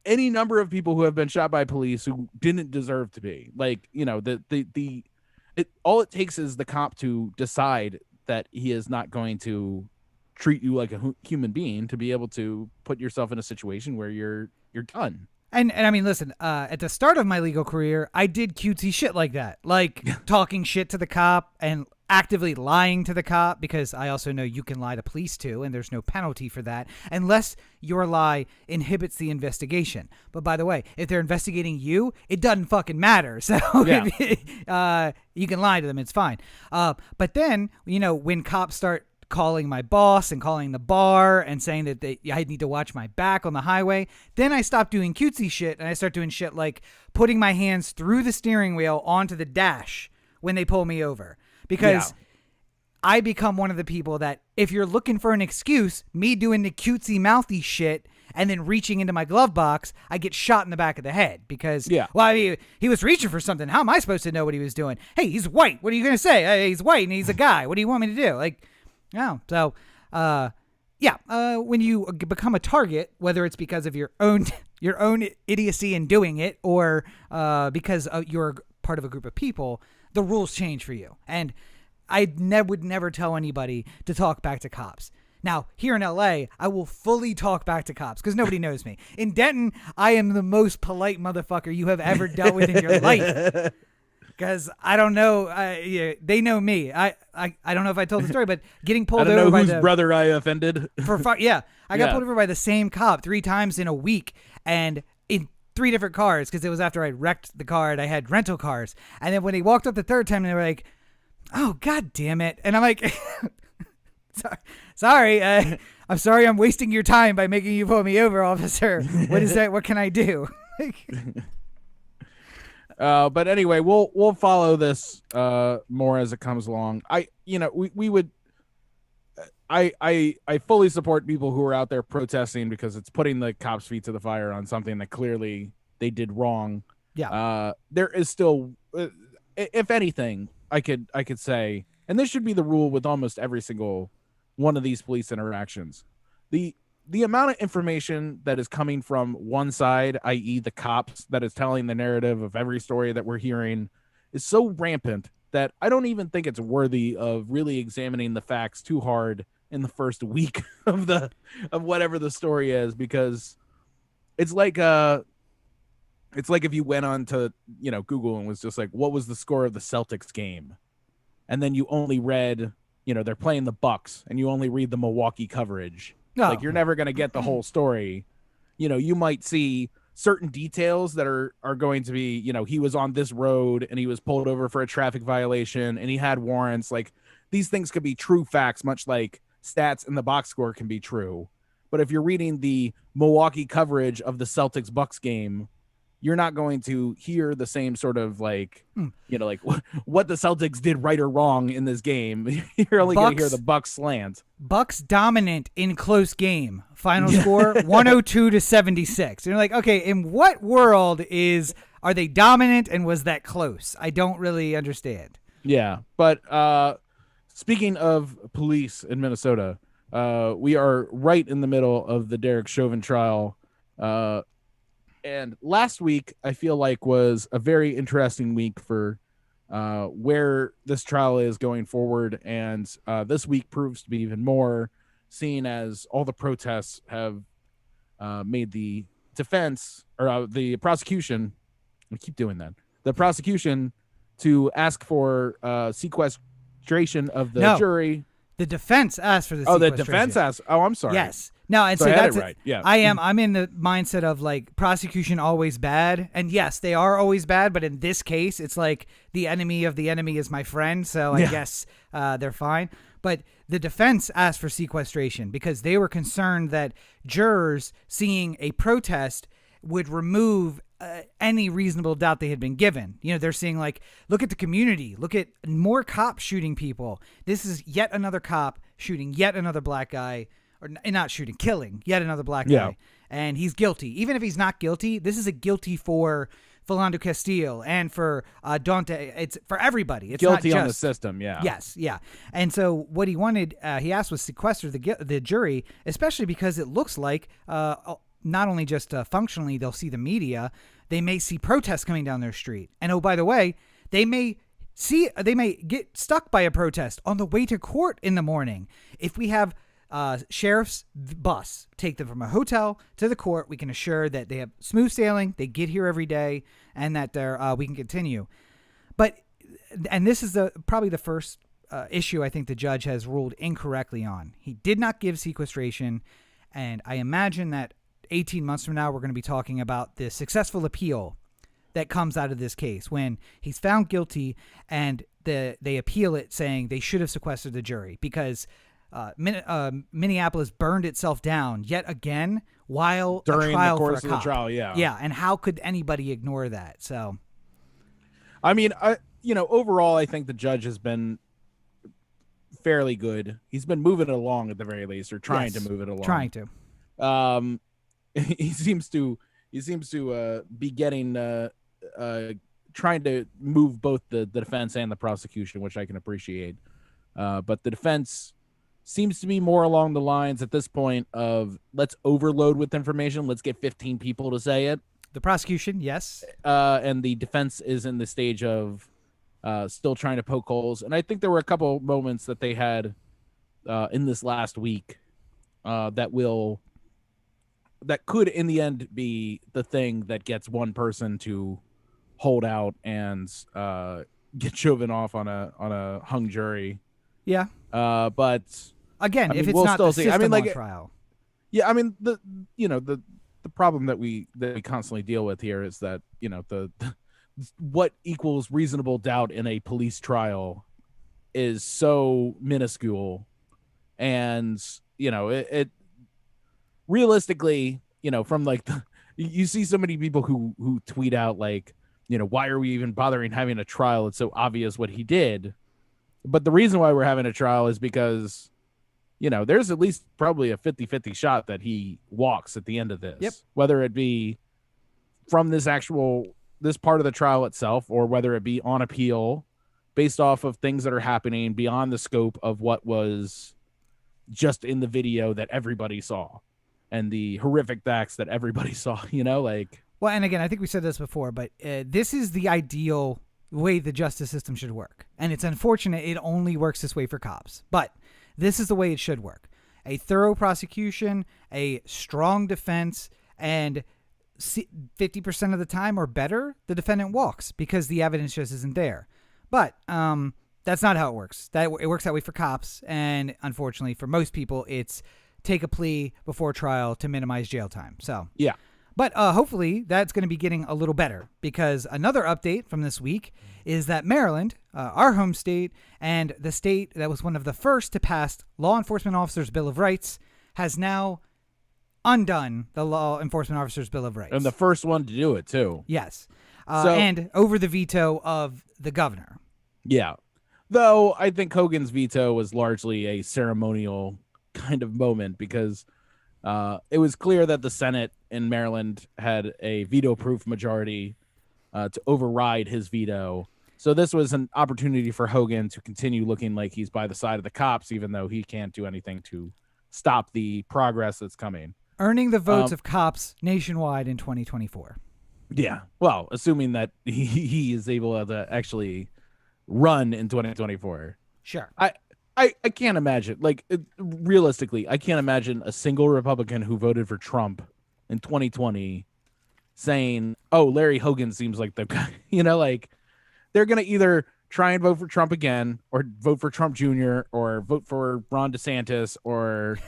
any number of people who have been shot by police who didn't deserve to be. Like, all it takes is the cop to decide that he is not going to treat you like a human being to be able to put yourself in a situation where you're done. And I mean, listen, at the start of my legal career, I did cutesy shit like that, like talking shit to the cop and actively lying to the cop, because I also know you can lie to police too, and there's no penalty for that unless your lie inhibits the investigation. But by the way, if they're investigating you, it doesn't fucking matter. So you can lie to them, it's fine. But then, when cops start calling my boss and calling the bar and saying that I need to watch my back on the highway, then I stop doing cutesy shit and I start doing shit like putting my hands through the steering wheel onto the dash when they pull me over. Because I become one of the people that, if you're looking for an excuse, me doing the cutesy mouthy shit and then reaching into my glove box, I get shot in the back of the head. Because, he was reaching for something. How am I supposed to know what he was doing? Hey, he's white. What are you going to say? Hey, he's white and he's a guy. What do you want me to do? Like, no. So, when you become a target, whether it's because of your own idiocy in doing it, or because you're part of a group of people, the rules change for you. And I would never tell anybody to talk back to cops. Now, here in LA, I will fully talk back to cops because nobody knows me. In Denton, I am the most polite motherfucker you have ever dealt with in your life. Because I don't know, they know me. I don't know if I told the story, but getting pulled over by whose brother I offended. I got pulled over by the same cop 3 times in a week, and in 3 different cars, because it was after I wrecked the car and I had rental cars. And then when he walked up the third time, they were like, Oh, God damn it. And I'm like, sorry. I'm sorry I'm wasting your time by making you pull me over, officer. What is that? What can I do? But anyway, we'll follow this more as it comes along. We would. I fully support people who are out there protesting because it's putting the cops' feet to the fire on something that clearly they did wrong. Yeah. There is still, if anything, I could say, and this should be the rule with almost every single one of these police interactions. The amount of information that is coming from one side, i.e. the cops, that is telling the narrative of every story that we're hearing, is so rampant that I don't even think it's worthy of really examining the facts too hard in the first week of whatever the story is, because it's like if you went on to Google and was just like, what was the score of the Celtics game, and then you only read they're playing the Bucks and you only read the Milwaukee coverage. Like, you're never going to get the whole story. You might see certain details that are going to be, he was on this road and he was pulled over for a traffic violation and he had warrants. Like, these things could be true facts, much like stats in the box score can be true. But if you're reading the Milwaukee coverage of the Celtics Bucks game, you're not going to hear the same sort of like what the Celtics did right or wrong in this game. You're only going to hear the Bucks slant. Bucks dominant in close game. Final score 102-76. And you're like, okay, in what world are they dominant and was that close? I don't really understand. Yeah, but speaking of police in Minnesota, we are right in the middle of the Derek Chauvin trial. And last week, I feel like, was a very interesting week for where this trial is going forward. And this week proves to be even more, seeing as all the protests have made the defense or the prosecution, I keep doing that, the prosecution to ask for sequestration of the jury. The defense asked for the sequestration. The defense asked. Oh, I'm sorry. Yes. No, and so that's right. Yeah. I'm in the mindset of like prosecution always bad. And yes, they are always bad, but in this case, it's like the enemy of the enemy is my friend, so I guess they're fine. But the defense asked for sequestration because they were concerned that jurors seeing a protest would remove any reasonable doubt they had been given. They're seeing like, look at the community, look at more cops shooting people. This is yet another cop shooting yet another black guy, or not shooting, killing yet another black guy. And he's guilty. Even if he's not guilty, this is a guilty for Philando Castile and for Dante. It's for everybody. It's guilty not just on the system. Yeah. Yes. Yeah. And so what he wanted, he asked was sequester the jury, especially because it looks like not only just functionally they'll see the media, they may see protests coming down their street. And oh, by the way, they may get stuck by a protest on the way to court in the morning. If we have sheriff's bus take them from a hotel to the court, we can assure that they have smooth sailing, they get here every day, and that we can continue. And this is probably the first issue I think the judge has ruled incorrectly on. He did not give sequestration, and I imagine that 18 months from now we're going to be talking about the successful appeal that comes out of this case when he's found guilty and they appeal it saying they should have sequestered the jury because Minneapolis burned itself down yet again while during a trial the course for a of cop. the trial. Yeah, and how could anybody ignore that? So, I mean, overall, I think the judge has been fairly good. He's been moving it along at the very least, or trying to move it along. Trying to. He seems to be getting trying to move both the defense and the prosecution, which I can appreciate. But the defense seems to be more along the lines at this point of let's overload with information. Let's get 15 people to say it. The prosecution, yes. And the defense is in the stage of still trying to poke holes. And I think there were a couple moments that they had in this last week that could in the end be the thing that gets one person to hold out and get Chauvin off on a hung jury. Yeah. But again, if it's we'll not still the see. system like on trial. Yeah, I mean the problem that we constantly deal with here is that the what equals reasonable doubt in a police trial is so minuscule, and it realistically, from like you see so many people who tweet out like, why are we even bothering having a trial? It's so obvious what he did. But the reason why we're having a trial is because, there's at least probably a 50-50 shot that he walks at the end of this. Yep. Whether it be from this part of the trial itself, or whether it be on appeal based off of things that are happening beyond the scope of what was just in the video that everybody saw and the horrific acts that everybody saw, Well, and again, I think we said this before, but this is the ideal way the justice system should work. And it's unfortunate it only works this way for cops. But this is the way it should work. A thorough prosecution, a strong defense, and 50% of the time or better, the defendant walks because the evidence just isn't there. But that's not how it works. It works that way for cops, and unfortunately for most people, it's take a plea before trial to minimize jail time. So yeah. But hopefully that's going to be getting a little better, because another update from this week is that Maryland, our home state, and the state that was one of the first to pass Law Enforcement Officers' Bill of Rights, has now undone the Law Enforcement Officers' Bill of Rights. And the first one to do it, too. Yes. And over the veto of the governor. Yeah. Though I think Hogan's veto was largely a ceremonial kind of moment, because it was clear that the Senate in Maryland had a veto-proof majority to override his veto. So this was an opportunity for Hogan to continue looking like he's by the side of the cops, even though he can't do anything to stop the progress that's coming. Earning the votes of cops nationwide in 2024. Yeah. Well, assuming that he is able to actually run in 2024. Sure. I can't imagine, realistically, I can't imagine a single Republican who voted for Trump in 2020 saying, oh, Larry Hogan seems like the guy. They're going to either try and vote for Trump again, or vote for Trump Jr., or vote for Ron DeSantis, or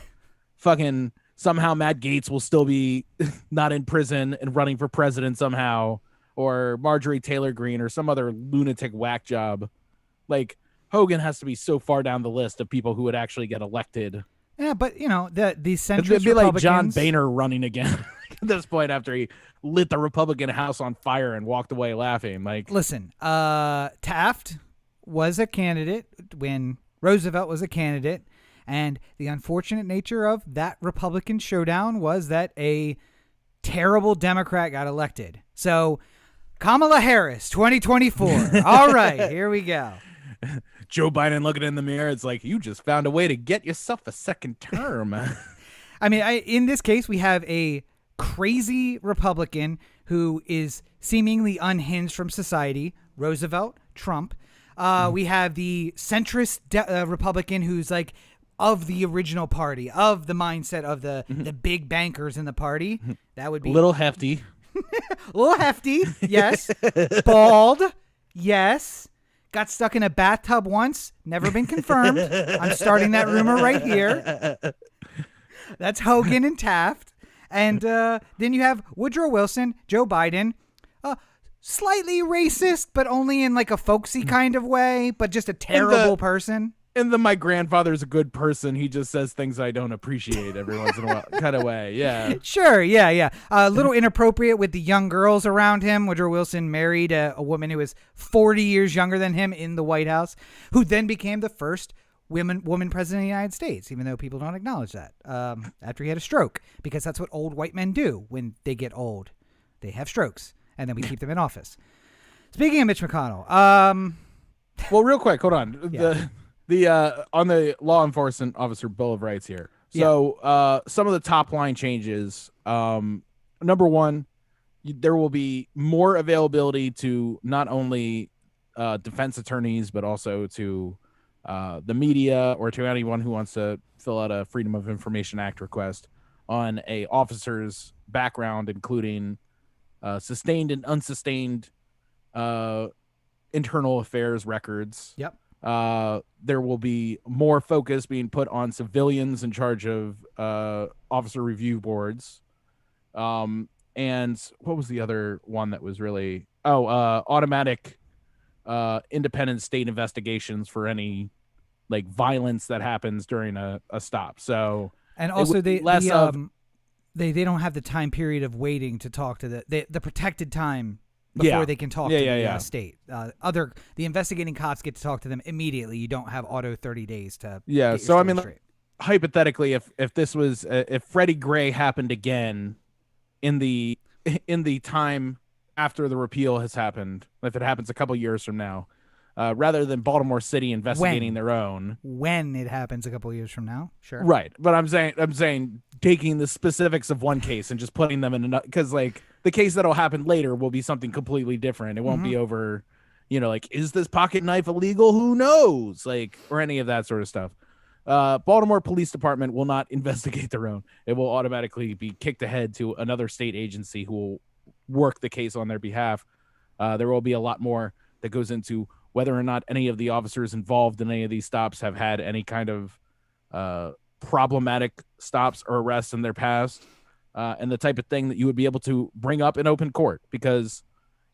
fucking somehow Matt Gaetz will still be not in prison and running for president somehow, or Marjorie Taylor Greene, or some other lunatic whack job. Hogan has to be so far down the list of people who would actually get elected. Yeah, but, the centrist It'd be like John Republicans... Boehner running again at this point after he lit the Republican House on fire and walked away laughing. Listen, Taft was a candidate when Roosevelt was a candidate, and the unfortunate nature of that Republican showdown was that a terrible Democrat got elected. So, Kamala Harris, 2024. All right, here we go. Joe Biden looking in the mirror, it's like, you just found a way to get yourself a second term. I mean, in this case, we have a crazy Republican who is seemingly unhinged from society, Roosevelt, Trump. We have the centrist Republican who's of the original party, of the mindset of the big bankers in the party. That would be... Little hefty. Little hefty, yes. Bald, yes. Got stuck in a bathtub once. Never been confirmed. I'm starting that rumor right here. That's Hogan and Taft. And then you have Woodrow Wilson, Joe Biden. Slightly racist, but only in a folksy kind of way, but just a terrible person. In the my grandfather's a good person, he just says things I don't appreciate every once in a while kind of way. Yeah. Sure. Yeah. A little inappropriate with the young girls around him. Woodrow Wilson married a woman who was 40 years younger than him in the White House, who then became the first woman president of the United States, even though people don't acknowledge that, after he had a stroke, because that's what old white men do when they get old. They have strokes, and then we keep them in office. Speaking of Mitch McConnell. Well, real quick, hold on. Yeah. The on the Law Enforcement Officer Bill of Rights here. So some of the top line changes. Number one, there will be more availability to not only defense attorneys, but also to the media, or to anyone who wants to fill out a Freedom of Information Act request on a officer's background, including sustained and unsustained internal affairs records. Yep. There will be more focus being put on civilians in charge of officer review boards. And what was the other one that was really automatic independent state investigations for any like violence that happens during a stop. So And it also would be less of they don't have the time period of waiting to talk to the protected time before they can talk to the state. The investigating cops get to talk to them immediately. You don't have auto 30 days to get your so I story mean, straight. hypothetically, if this was if Freddie Gray happened again in the time after the repeal has happened, if it happens a couple years from now, rather than Baltimore City investigating their own, when it happens a couple years from now, sure, right? But I'm saying taking the specifics of one case and just putting them in another, because like the case that'll happen later will be something completely different. It won't be over, like, is this pocket knife illegal? Who knows? Like, or any of that sort of stuff. Baltimore Police Department will not investigate their own. It will automatically be kicked ahead to another state agency who will work the case on their behalf. There will be a lot more that goes into whether or not any of the officers involved in any of these stops have had any kind of problematic stops or arrests in their past, and the type of thing that you would be able to bring up in open court, because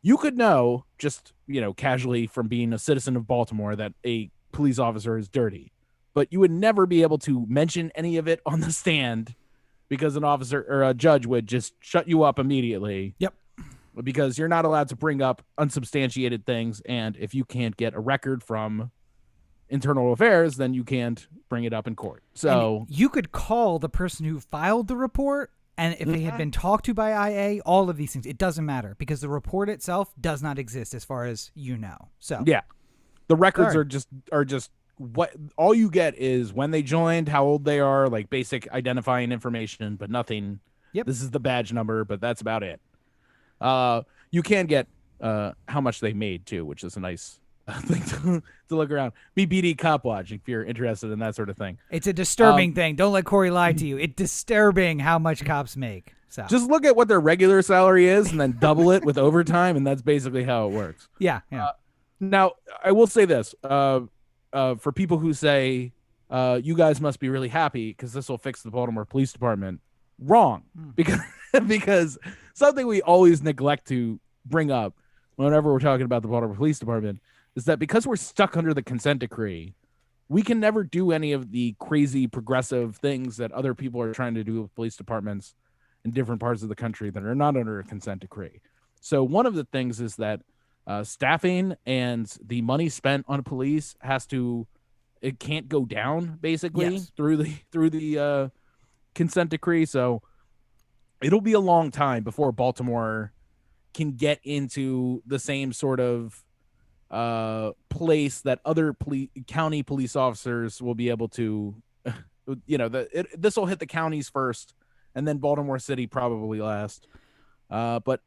you could know just, casually from being a citizen of Baltimore that a police officer is dirty, but you would never be able to mention any of it on the stand because an officer or a judge would just shut you up immediately. Yep. Because you're not allowed to bring up unsubstantiated things. And if you can't get a record from internal affairs, then you can't bring it up in court. So and you could call the person who filed the report, and if they had been talked to by IA, all of these things, it doesn't matter because the report itself does not exist as far as you know. So yeah, the records are just what all you get is when they joined, how old they are, like basic identifying information, but nothing. Yep. This is the badge number, but that's about it. You can get how much they made too, which is a nice thing to look around. BBD Cop Watch if you're interested in that sort of thing. It's a disturbing thing. Don't let Corey lie to you. It's disturbing how much cops make. So just look at what their regular salary is and then double it with overtime, and that's basically how it works. Yeah. Now, I will say this. For people who say, you guys must be really happy because this will fix the Baltimore Police Department. Wrong. Because something we always neglect to bring up whenever we're talking about the Baltimore Police Department is that because we're stuck under the consent decree, we can never do any of the crazy progressive things that other people are trying to do with police departments in different parts of the country that are not under a consent decree. So one of the things is that staffing and the money spent on police it can't go down basically through the consent decree. So it'll be a long time before Baltimore can get into the same sort of place that other county police officers will be able to, this will hit the counties first and then Baltimore City probably last. But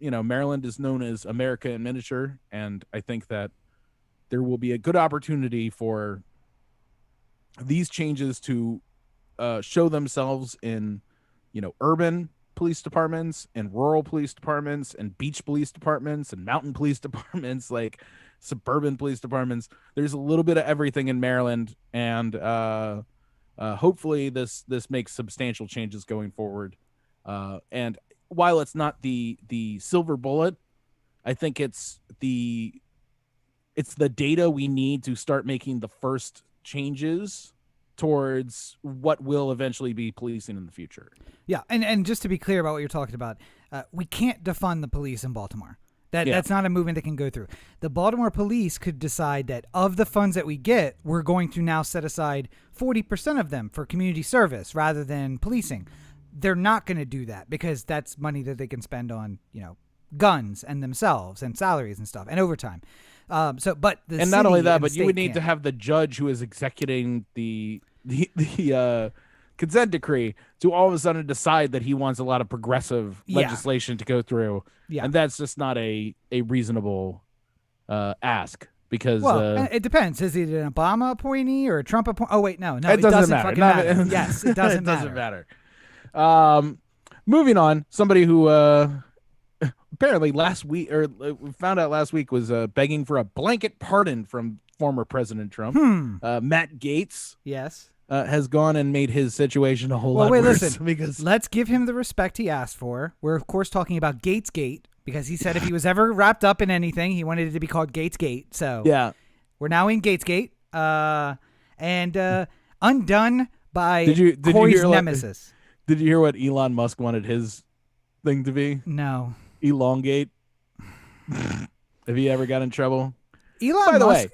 Maryland is known as America in miniature, and I think that there will be a good opportunity for these changes to show themselves in, urban police departments and rural police departments and beach police departments and mountain police departments, like suburban police departments. There's a little bit of everything in Maryland, and hopefully this makes substantial changes going forward. And while it's not the silver bullet, I think it's the data we need to start making the first changes towards what will eventually be policing in the future. Yeah, and just to be clear about what you're talking about, we can't defund the police in Baltimore. That's not a movement that can go through. The Baltimore police could decide that of the funds that we get, we're going to now set aside 40% of them for community service rather than policing. They're not going to do that because that's money that they can spend on, guns and themselves and salaries and stuff and overtime. But not only that, but you would need to have the judge who is executing the consent decree to all of a sudden decide that he wants a lot of progressive legislation to go through. Yeah. And that's just not a reasonable ask. Because it depends. Is it an Obama appointee or a Trump appointee? Oh wait, no, it doesn't matter. Fucking matter. Yes, it doesn't matter. Moving on, somebody who apparently last week, or we found out last week, was begging for a blanket pardon from former President Trump. Matt Gaetz. Yes. Has gone and made his situation a whole lot worse. Listen, because let's give him the respect he asked for. We're, of course, talking about Gaetz Gate, because he said if he was ever wrapped up in anything, he wanted it to be called Gaetz Gate. So yeah, we're now in Gaetz Gate. and undone by Did you Corey's hear nemesis. Did you hear what Elon Musk wanted his thing to be? No. Elongate. Have you ever got in trouble? Elon Musk.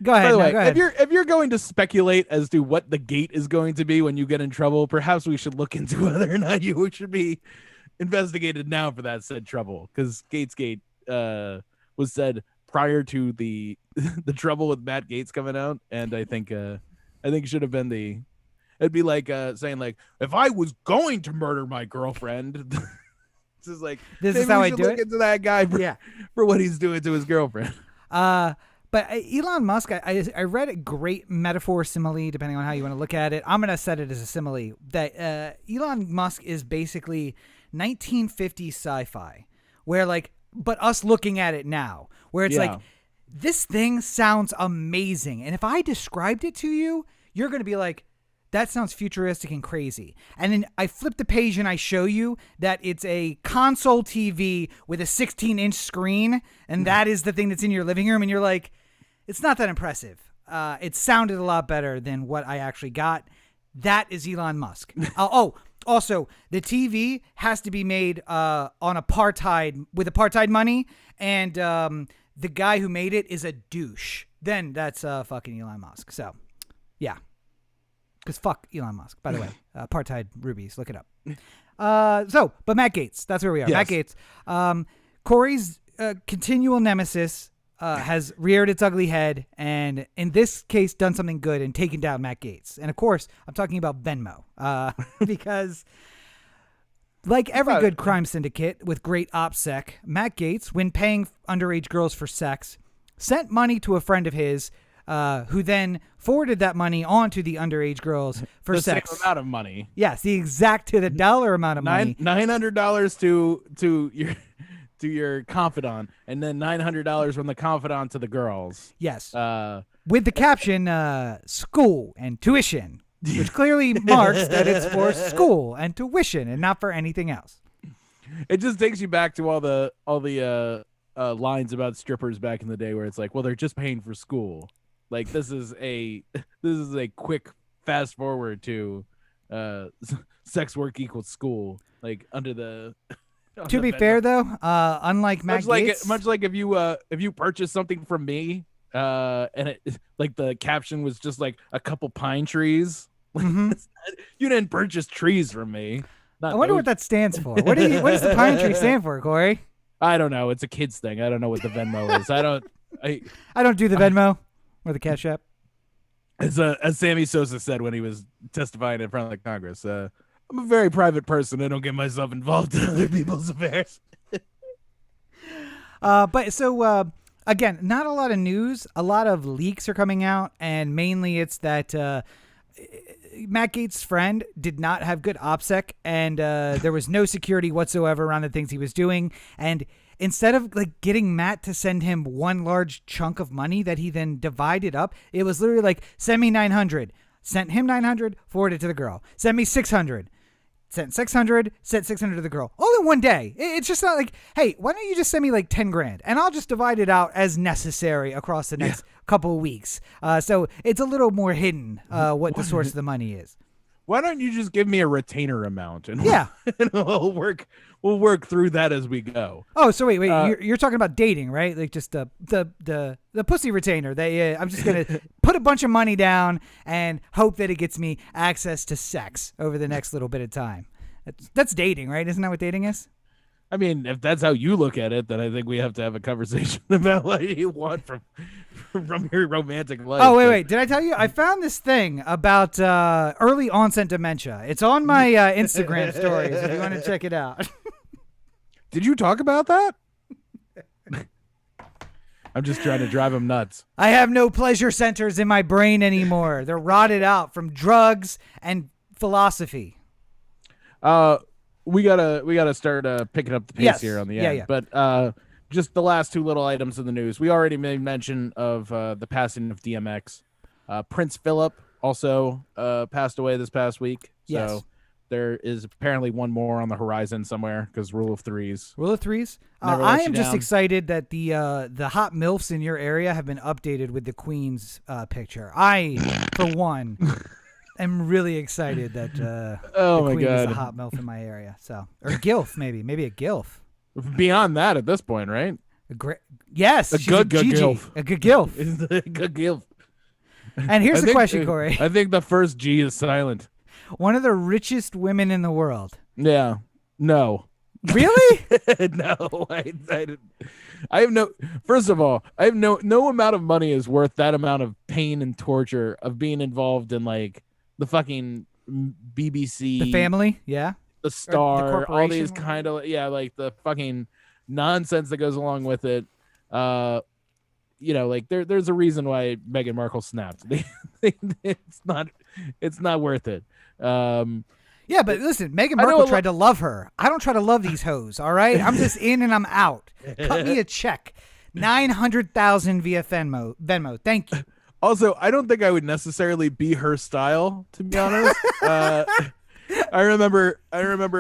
Go ahead. By the way, go ahead. if you're going to speculate as to what the gate is going to be when you get in trouble, perhaps we should look into whether or not you should be investigated now for that said trouble. Because Gatesgate was said prior to the trouble with Matt Gaetz coming out, and I think it should have been it'd be like saying like, if I was going to murder my girlfriend. This is like, this is how I do look it. into that guy for what he's doing to his girlfriend. But Elon Musk, I read a great metaphor, simile, depending on how you want to look at it. I'm going to set it as a simile, that Elon Musk is basically 1950s sci-fi, where like, but us looking at it now, where it's like, this thing sounds amazing. And if I described it to you, you're going to be like, that sounds futuristic and crazy. And then I flip the page and I show you that it's a console TV with a 16-inch screen, and that is the thing that's in your living room, and you're like, it's not that impressive. It sounded a lot better than what I actually got. That is Elon Musk. Also, the TV has to be made on with apartheid money, and the guy who made it is a douche. Then that's fucking Elon Musk. So, yeah. Because fuck Elon Musk, by the way. Apartheid rubies, look it up. But Matt Gaetz, that's where we are. Yes. Matt Gaetz. Corey's continual nemesis has reared its ugly head, and in this case done something good and taken down Matt Gaetz. And of course, I'm talking about Venmo. Because like every good crime syndicate with great OPSEC, Matt Gaetz, when paying underage girls for sex, sent money to a friend of his, who then forwarded that money on to the underage girls for the sex. Same amount of money. Yes, the exact to the dollar amount of money. $900 to your confidant, and then $900 from the confidant to the girls. Yes, with the caption "school and tuition," which clearly marks that it's for school and tuition and not for anything else. It just takes you back to all the lines about strippers back in the day, where it's like, well, they're just paying for school. Like this is a quick fast forward to sex work equals school. Like under the. To be fair, though, unlike Matt Gaetz, much like if you purchase something from me, and it like the caption was just like a couple pine trees. Mm-hmm. You didn't purchase trees from me. I wonder what that stands for. What does the pine tree stand for, Corey? I don't know. It's a kid's thing. I don't know what the Venmo is. I don't do the Venmo or the Cash App. As Sammy Sosa said when he was testifying in front of the Congress, I'm a very private person. I don't get myself involved in other people's affairs. Again, not a lot of news. A lot of leaks are coming out, and mainly it's that Matt Gaetz' friend did not have good OPSEC, and there was no security whatsoever around the things he was doing. And instead of like getting Matt to send him one large chunk of money that he then divided up, it was literally like, send me 900, sent him 900, forwarded to the girl. Send me 600. Sent 600, sent 600 to the girl. All in one day. It's just not like, hey, why don't you just send me like 10 grand and I'll just divide it out as necessary across the next couple of weeks. So it's a little more hidden what the source of the money is. Why don't you just give me a retainer amount and and we'll work through that as we go. Oh, so wait, you're talking about dating, right? Like just the pussy retainer. I'm just gonna put a bunch of money down and hope that it gets me access to sex over the next little bit of time. That's dating, right? Isn't that what dating is? I mean, if that's how you look at it, then I think we have to have a conversation about what you want from your romantic life. Oh, wait. Did I tell you? I found this thing about early onset dementia. It's on my Instagram stories if you want to check it out. Did you talk about that? I'm just trying to drive him nuts. I have no pleasure centers in my brain anymore. They're rotted out from drugs and philosophy. We gotta start picking up the pace here on the end. Yeah. But just the last two little items in the news. We already made mention of the passing of DMX. Prince Philip also passed away this past week. So there is apparently one more on the horizon somewhere because rule of threes. Rule of threes. Never I let you am just down. excited that the hot milfs in your area have been updated with the Queen's picture. I, for one, am really excited that Oh the my Queen is God. the hot milf in my area. So, or gilf maybe a gilf. Beyond that, at this point, right? Yes, A she's good a Gigi, gilf. a good gilf. It's a good gilf. And here's the question, Corey. I think the first G is silent. One of the richest women in the world. Yeah. No. Really? No. I have no. First of all, I have no amount of money is worth that amount of pain and torture of being involved in like the fucking BBC, The family, yeah. the Star, all these corporation? kind of like the fucking nonsense that goes along with it. Like there's a reason why Meghan Markle snapped. It's not worth it. Yeah, but listen, Meghan Markle tried to love her. I don't try to love these hoes, all right? I'm just in and I'm out. Cut me a check. 900,000 via Venmo. Thank you. Also, I don't think I would necessarily be her style, to be honest. I remember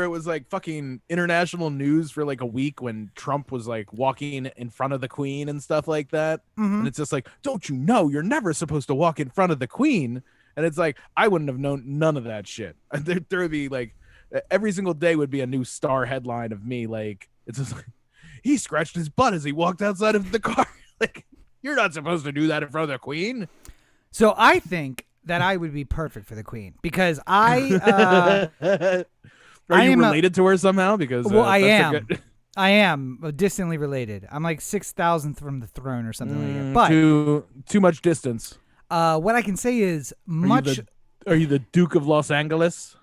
it was like fucking international news for like a week when Trump was like walking in front of the Queen and stuff like that. Mm-hmm. And it's just like, don't you know you're never supposed to walk in front of the Queen? And it's like, I wouldn't have known none of that shit. There would be like, every single day would be a new Star headline of me. Like, it's just like, he scratched his butt as he walked outside of the car. Like, you're not supposed to do that in front of the Queen. So I think that I would be perfect for the Queen because I Are you related to her somehow? Because I am. I am distantly related. I'm like 6,000th from the throne or something like that. But too much distance. What I can say is Are you the Duke of Los Angeles?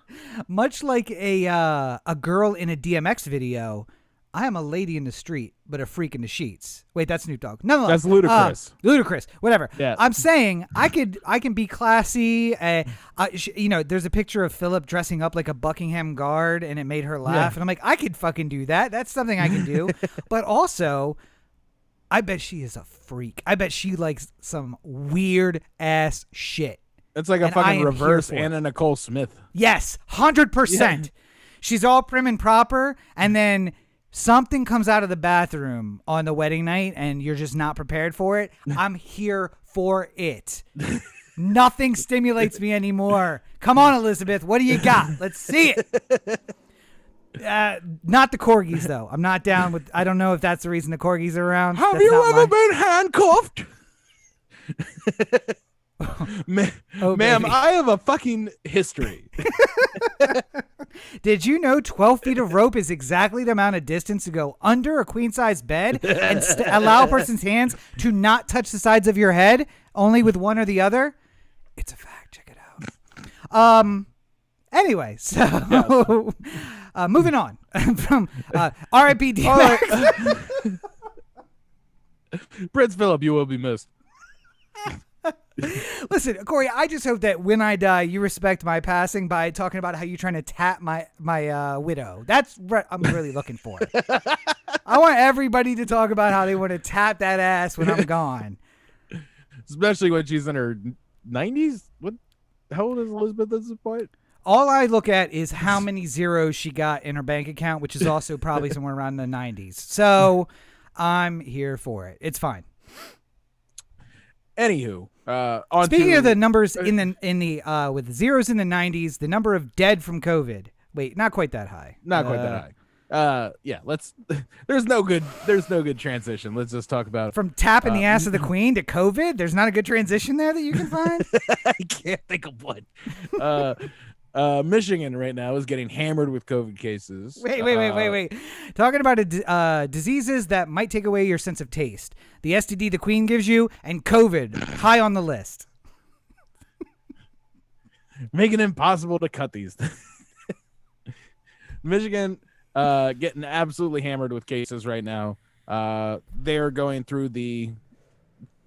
Much like a girl in a DMX video, I am a lady in the street, but a freak in the sheets. Wait, that's Snoop Dogg. No, that's Ludacris. Ludacris, whatever. Yeah. I'm saying I can be classy. There's a picture of Philip dressing up like a Buckingham guard, and it made her laugh. Yeah. And I'm like, I could fucking do that. That's something I can do. But also, I bet she is a freak. I bet she likes some weird ass shit. It's like a fucking reverse Anna Nicole Smith. Yes, 100%. Yeah. She's all prim and proper, and then something comes out of the bathroom on the wedding night, and you're just not prepared for it. I'm here for it. Nothing stimulates me anymore. Come on, Elizabeth. What do you got? Let's see it. Not the corgis, though. I'm not down with. I don't know if that's the reason the corgis are around. Have you ever been handcuffed? Ma'am, baby. I have a fucking history. Did you know 12 feet of rope is exactly the amount of distance to go under a queen-size bed and allow a person's hands to not touch the sides of your head, only with one or the other? It's a fact. Check it out. Anyway, so moving on from R.I.P. DMX. Prince Philip, you will be missed. Listen, Corey, I just hope that when I die, you respect my passing by talking about how you're trying to tap my widow. That's what I'm really looking for. I want everybody to talk about how they want to tap that ass when I'm gone. Especially when she's in her 90s. What? How old is Elizabeth at this point? All I look at is how many zeros she got in her bank account, which is also probably somewhere around the 90s. So I'm here for it. It's fine. Anywho, speaking of the numbers in the with zeros in the 90s, the number of dead from COVID. Wait, not quite that high. Not quite that high. Yeah, let's. There's no good transition. Let's just talk about from tapping the ass of the Queen to COVID. There's not a good transition there that you can find. I can't think of one. Michigan right now is getting hammered with COVID cases. Wait. Talking about diseases that might take away your sense of taste. The STD the Queen gives you, and COVID, high on the list. Making it impossible to cut these. Michigan getting absolutely hammered with cases right now. They're going through the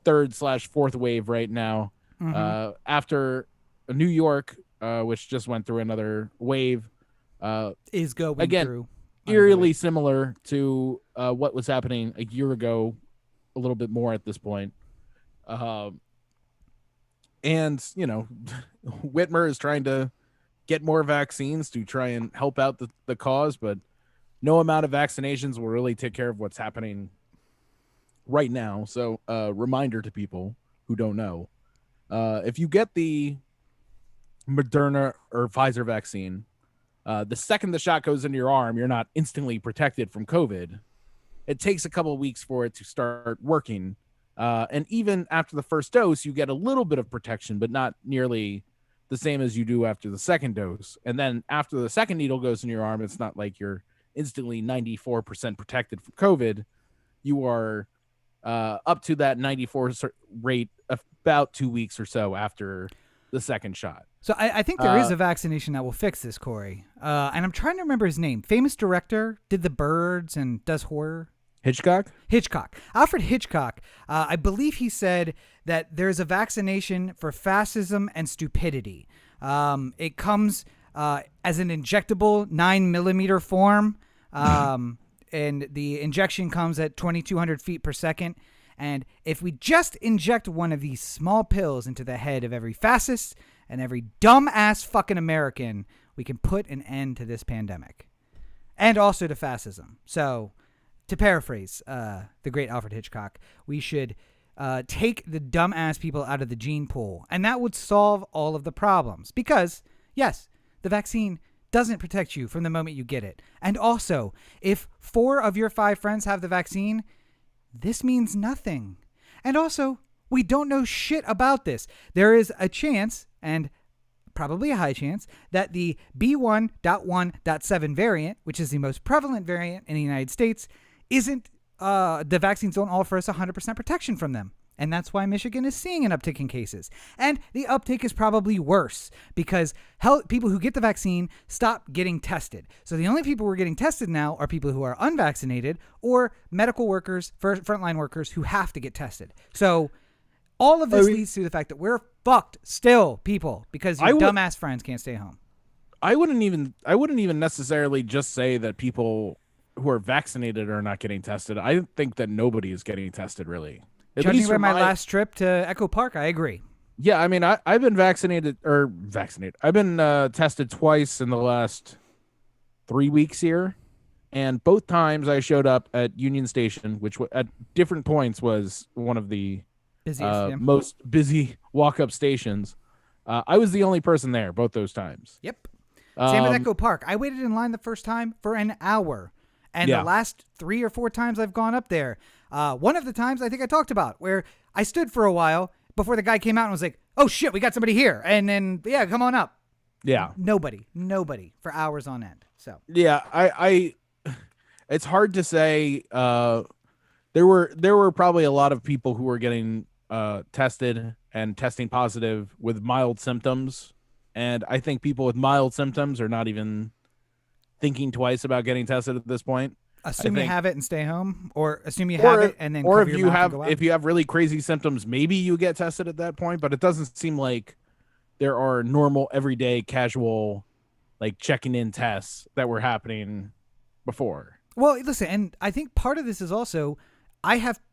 3rd/4th wave right now. Mm-hmm. After New York, which just went through another wave, is going again through eerily similar to what was happening a year ago, a little bit more at this point. And Whitmer is trying to get more vaccines to try and help out the cause, but no amount of vaccinations will really take care of what's happening right now. So reminder to people who don't know, if you get the Moderna or Pfizer vaccine, the second the shot goes into your arm, you're not instantly protected from COVID. It takes a couple of weeks for it to start working. And even after the first dose, you get a little bit of protection, but not nearly the same as you do after the second dose. And then after the second needle goes in your arm, it's not like you're instantly 94% protected from COVID. You are up to that 94 rate about 2 weeks or so after the second shot. So I think there is a vaccination that will fix this, Corey. And I'm trying to remember his name. Famous director, did The Birds and does horror. Hitchcock? Alfred Hitchcock. I believe he said that there's a vaccination for fascism and stupidity. It comes as an injectable 9mm form. And the injection comes at 2,200 feet per second. And if we just inject one of these small pills into the head of every fascist and every dumb-ass fucking American, we can put an end to this pandemic. And also to fascism. So, to paraphrase the great Alfred Hitchcock, we should take the dumb-ass people out of the gene pool. And that would solve all of the problems. Because, yes, the vaccine doesn't protect you from the moment you get it. And also, if 4 of your 5 friends have the vaccine, this means nothing. And also, we don't know shit about this. There is a chance, and probably a high chance, that the B1.1.7 variant, which is the most prevalent variant in the United States, isn't, the vaccines don't offer us 100% protection from them. And that's why Michigan is seeing an uptick in cases. And the uptick is probably worse because people who get the vaccine stop getting tested. So the only people who are getting tested now are people who are unvaccinated or medical workers, frontline workers who have to get tested. So all of this leads to the fact that we're fucked still, people, because your dumbass friends can't stay home. I wouldn't even necessarily just say that people who are vaccinated are not getting tested. I think that nobody is getting tested, really. Judging by my last trip to Echo Park, I agree. Yeah, I mean, I've been vaccinated. I've been tested twice in the last 3 weeks here. And both times I showed up at Union Station, which at different points was one of the most busy walk-up stations. I was the only person there both those times. Yep. Same with Echo Park. I waited in line the first time for an hour. And the last 3 or 4 times I've gone up there, one of the times I think I talked about where I stood for a while before the guy came out and was like, oh shit, we got somebody here. And then, yeah, come on up. Yeah. Nobody for hours on end. So, yeah, I it's hard to say. There were probably a lot of people who were getting tested and testing positive with mild symptoms. And I think people with mild symptoms are not even thinking twice about getting tested at this point. Assume you have it and stay home, or assume you have it and then cover your mouth and go out. If you have really crazy symptoms, maybe you get tested at that point. But it doesn't seem like there are normal, everyday, casual, like checking in tests that were happening before. Well, listen, and I think part of this is also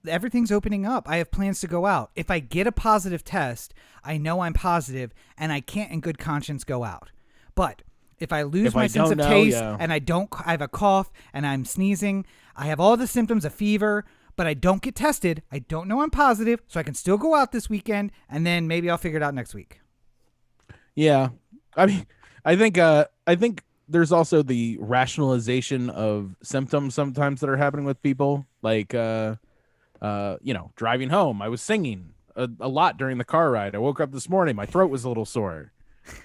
everything's opening up. I have plans to go out. If I get a positive test, I know I'm positive, and I can't in good conscience go out. But if I lose my sense of taste and I have a cough and I'm sneezing, I have all the symptoms of fever, but I don't get tested, I don't know I'm positive, so I can still go out this weekend, and then maybe I'll figure it out next week. Yeah. I mean, I think there's also the rationalization of symptoms sometimes that are happening with people. Like, driving home, I was singing a lot during the car ride. I woke up this morning, my throat was a little sore.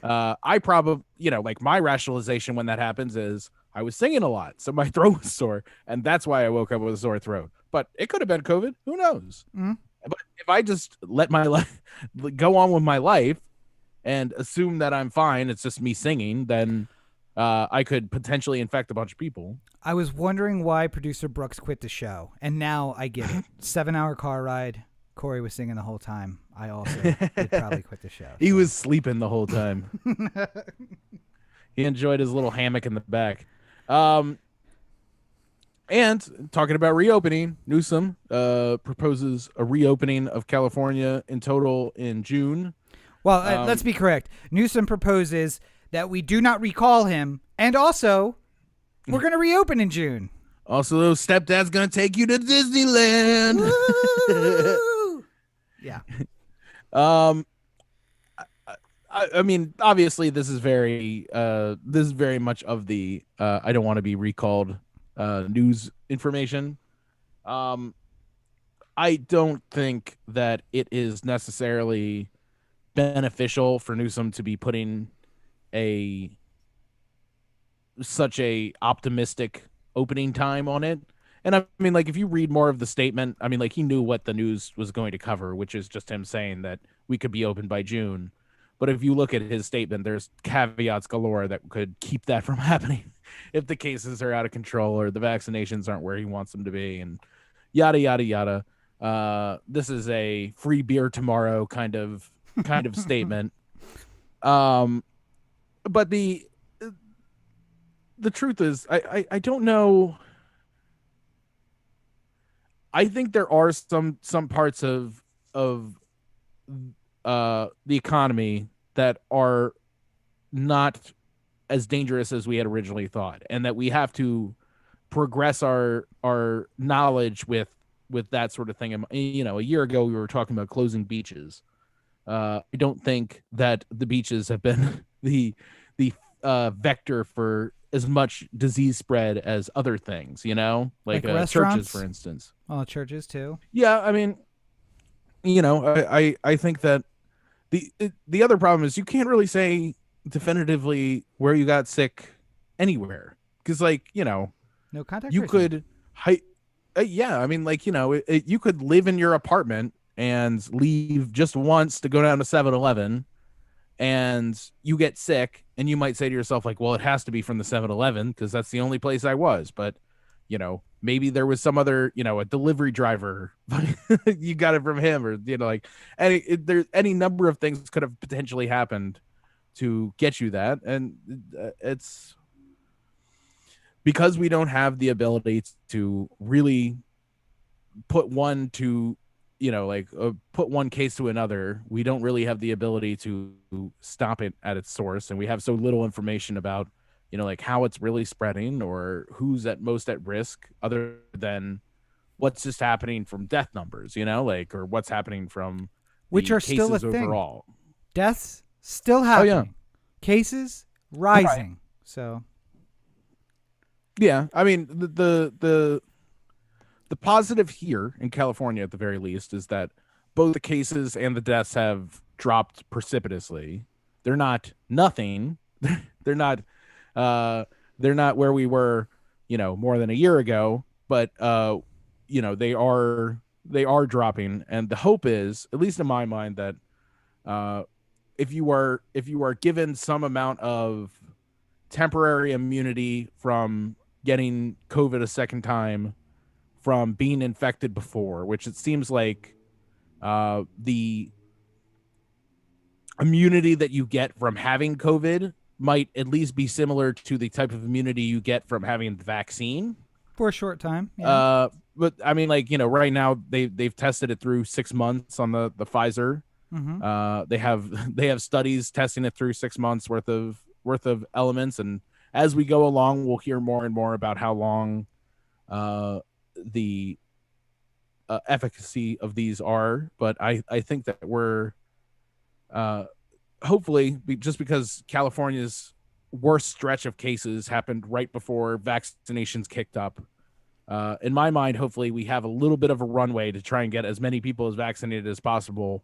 I probably, like my rationalization when that happens is I was singing a lot, so my throat was sore, and that's why I woke up with a sore throat. But it could have been COVID. Who knows? Mm-hmm. But if I just let my life go on with my life and assume that I'm fine, it's just me singing, then I could potentially infect a bunch of people. I was wondering why producer Brooks quit the show, and now I get it. 7-hour car ride. Corey was singing the whole time. I also would probably quit the show. He was sleeping the whole time. He enjoyed his little hammock in the back. And talking about reopening, Newsom proposes a reopening of California in total in June. Well, let's be correct. Newsom proposes that we do not recall him, and also we're going to reopen in June. Also, stepdad's gonna take you to Disneyland. Yeah. I mean, obviously, this is very much of the I don't want to be recalled news information. I don't think that it is necessarily beneficial for Newsom to be putting such a optimistic opening time on it. And I mean, like, if you read more of the statement, I mean, like, he knew what the news was going to cover, which is just him saying that we could be open by June. But if you look at his statement, there's caveats galore that could keep that from happening if the cases are out of control or the vaccinations aren't where he wants them to be, and yada yada yada. This is a free beer tomorrow kind of statement. But the truth is, I don't know. I think there are some parts of the economy that are not as dangerous as we had originally thought, and that we have to progress our knowledge with that sort of thing. You know, a year ago we were talking about closing beaches. I don't think that the beaches have been the vector for as much disease spread as other things, you know, like churches, for instance. Oh, churches too. Yeah, I mean, you know, I think that the other problem is you can't really say definitively where you got sick anywhere, because, like, you know, no contact you tracing. could yeah, I mean, like, you know, you could live in your apartment and leave just once to go down to 7-Eleven, and you get sick, and you might say to yourself, like, well, it has to be from the 7-Eleven because that's the only place I was. But, you know, maybe there was some other, you know, a delivery driver, you got it from him, or, you know, like, there's any number of things could have potentially happened to get you that. And it's because we don't have the ability to really put one to, you know, like put one case to another. We don't really have the ability to stop it at its source, and we have so little information about, you know, like how it's really spreading or who's at most at risk, other than what's just happening from death numbers, you know, like, or what's happening from which are still a overall. Thing. Deaths still happening. Oh, yeah. Cases rising. Right. So yeah, I mean, the positive here in California, at the very least, is that both the cases and the deaths have dropped precipitously. They're not nothing. They're not where we were, you know, more than a year ago, but you know, they are dropping, and the hope is, at least in my mind, that if you are given some amount of temporary immunity from getting COVID a second time, from being infected before, which it seems like the immunity that you get from having COVID might at least be similar to the type of immunity you get from having the vaccine for a short time. Yeah. But I mean, like, you know, right now they've tested it through 6 months on the Pfizer. Mm-hmm. They have studies testing it through 6 months worth of elements, and as we go along, we'll hear more and more about how long the efficacy of these are. But I think that we're hopefully, just because California's worst stretch of cases happened right before vaccinations kicked up, in my mind, hopefully we have a little bit of a runway to try and get as many people as vaccinated as possible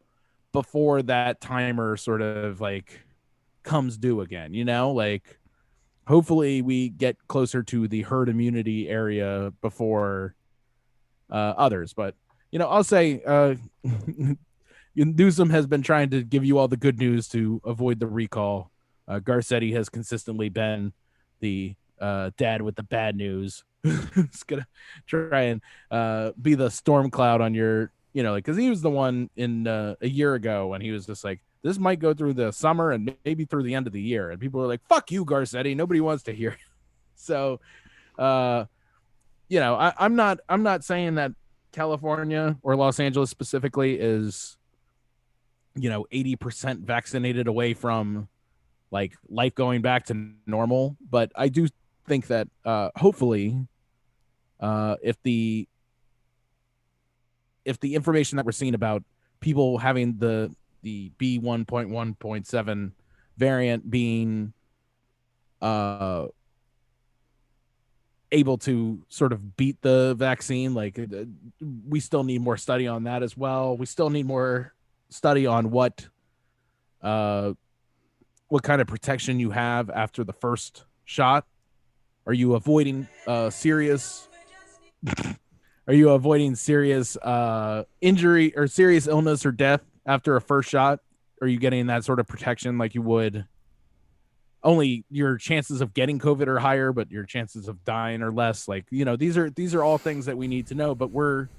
before that timer sort of like comes due again, you know, like hopefully we get closer to the herd immunity area before others. But, you know, I'll say Newsom has been trying to give you all the good news to avoid the recall. Garcetti has consistently been the dad with the bad news. It's gonna try and be the storm cloud on your, you know, like, because he was the one in a year ago when he was just like, this might go through the summer and maybe through the end of the year, and people are like, fuck you, Garcetti, nobody wants to hear. So you know, I'm not saying that California or Los Angeles specifically is, you know, 80% vaccinated away from like life going back to normal. But I do think that hopefully, if the information that we're seeing about people having the B1.1.7 variant being able to sort of beat the vaccine, like we still need more study on that as well. We still need more study on what kind of protection you have after the first shot. Are you avoiding serious injury or serious illness or death after a first shot? Are you getting that sort of protection like you would? Only your chances of getting COVID are higher, but your chances of dying are less. Like, these are all things that we need to know, but we're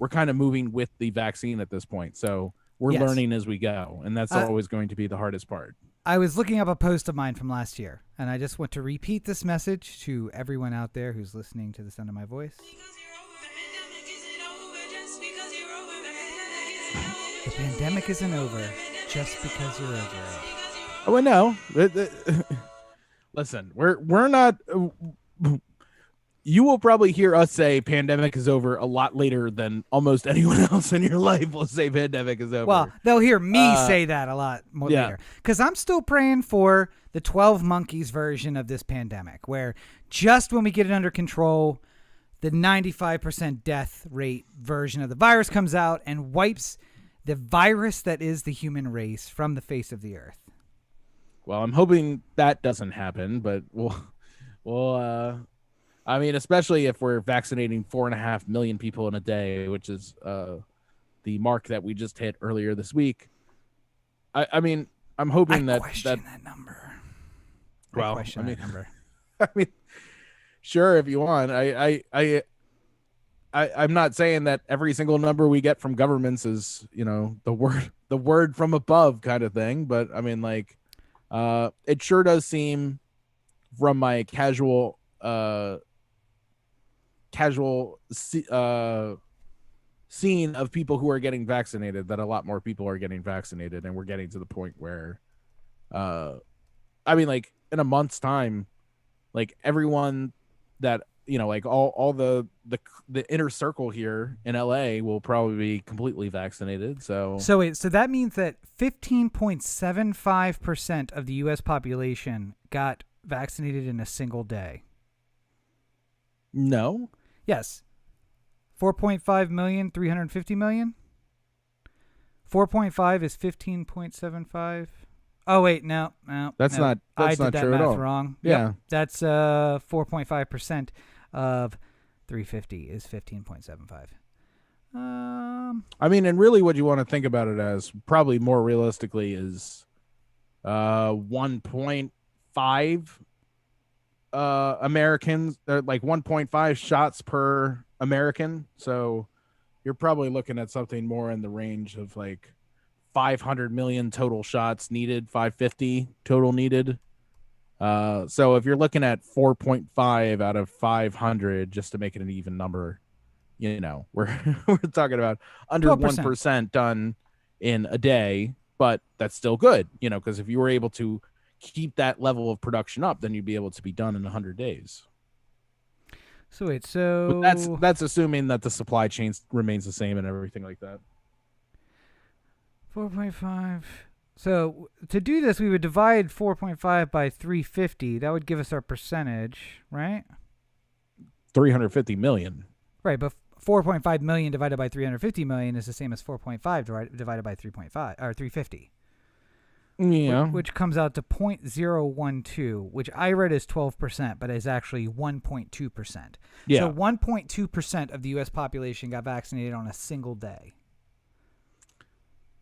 kind of moving with the vaccine at this point. So we're learning as we go. And that's always going to be the hardest part. I was looking up a post of mine from last year, and I just want to repeat this message to everyone out there who's listening to the sound of my voice. The pandemic isn't over just because you're over it. Oh, no. Listen, we're not. You will probably hear us say pandemic is over a lot later than almost anyone else in your life will say pandemic is over. Well, they'll hear me say that a lot more later. Because I'm still praying for the 12 Monkeys version of this pandemic, where just when we get it under control, the 95% death rate version of the virus comes out and wipes the virus that is the human race from the face of the earth. Well, I'm hoping that doesn't happen, but I mean, especially if we're vaccinating 4.5 million people in a day, which is the mark that we just hit earlier this week. I mean, I'm hoping that number. Well, that number. I mean, sure, if you want. I'm not saying that every single number we get from governments is, the word from above kind of thing, but I mean, like, it sure does seem from my casual scene of people who are getting vaccinated that a lot more people are getting vaccinated, and we're getting to the point where I mean, like, in a month's time, like, everyone that like all the inner circle here in LA will probably be completely vaccinated. So that means that 15.75% of the US population got vaccinated in a single day. No. Yes. 4.5 million, 350 million. 4.5 is 15.75. Oh wait, no. That's not I did that true math at all. Wrong. Yeah. Yep, that's 4.5% of 350 is 15.75. I mean, and really what you want to think about it as, probably more realistically, is 1.5 Americans, like 1.5 shots per American. So you're probably looking at something more in the range of like 500 million total shots needed, 550 total needed. So if you're looking at 4.5 out of 500, just to make it an even number, we're talking about under 1% done in a day, but that's still good, because if you were able to keep that level of production up, then you'd be able to be done in 100 days. But that's assuming that the supply chain remains the same and everything like that. 4.5. So to do this, we would divide 4.5 by 350. That would give us our percentage, right? 350 million. Right, but 4.5 million divided by 350 million is the same as 4.5 divided by 3.5 or 350. Yeah. Which comes out to 0.012, which I read as 12%, but is actually 1.2%. Yeah. So 1.2% of the U.S. population got vaccinated on a single day.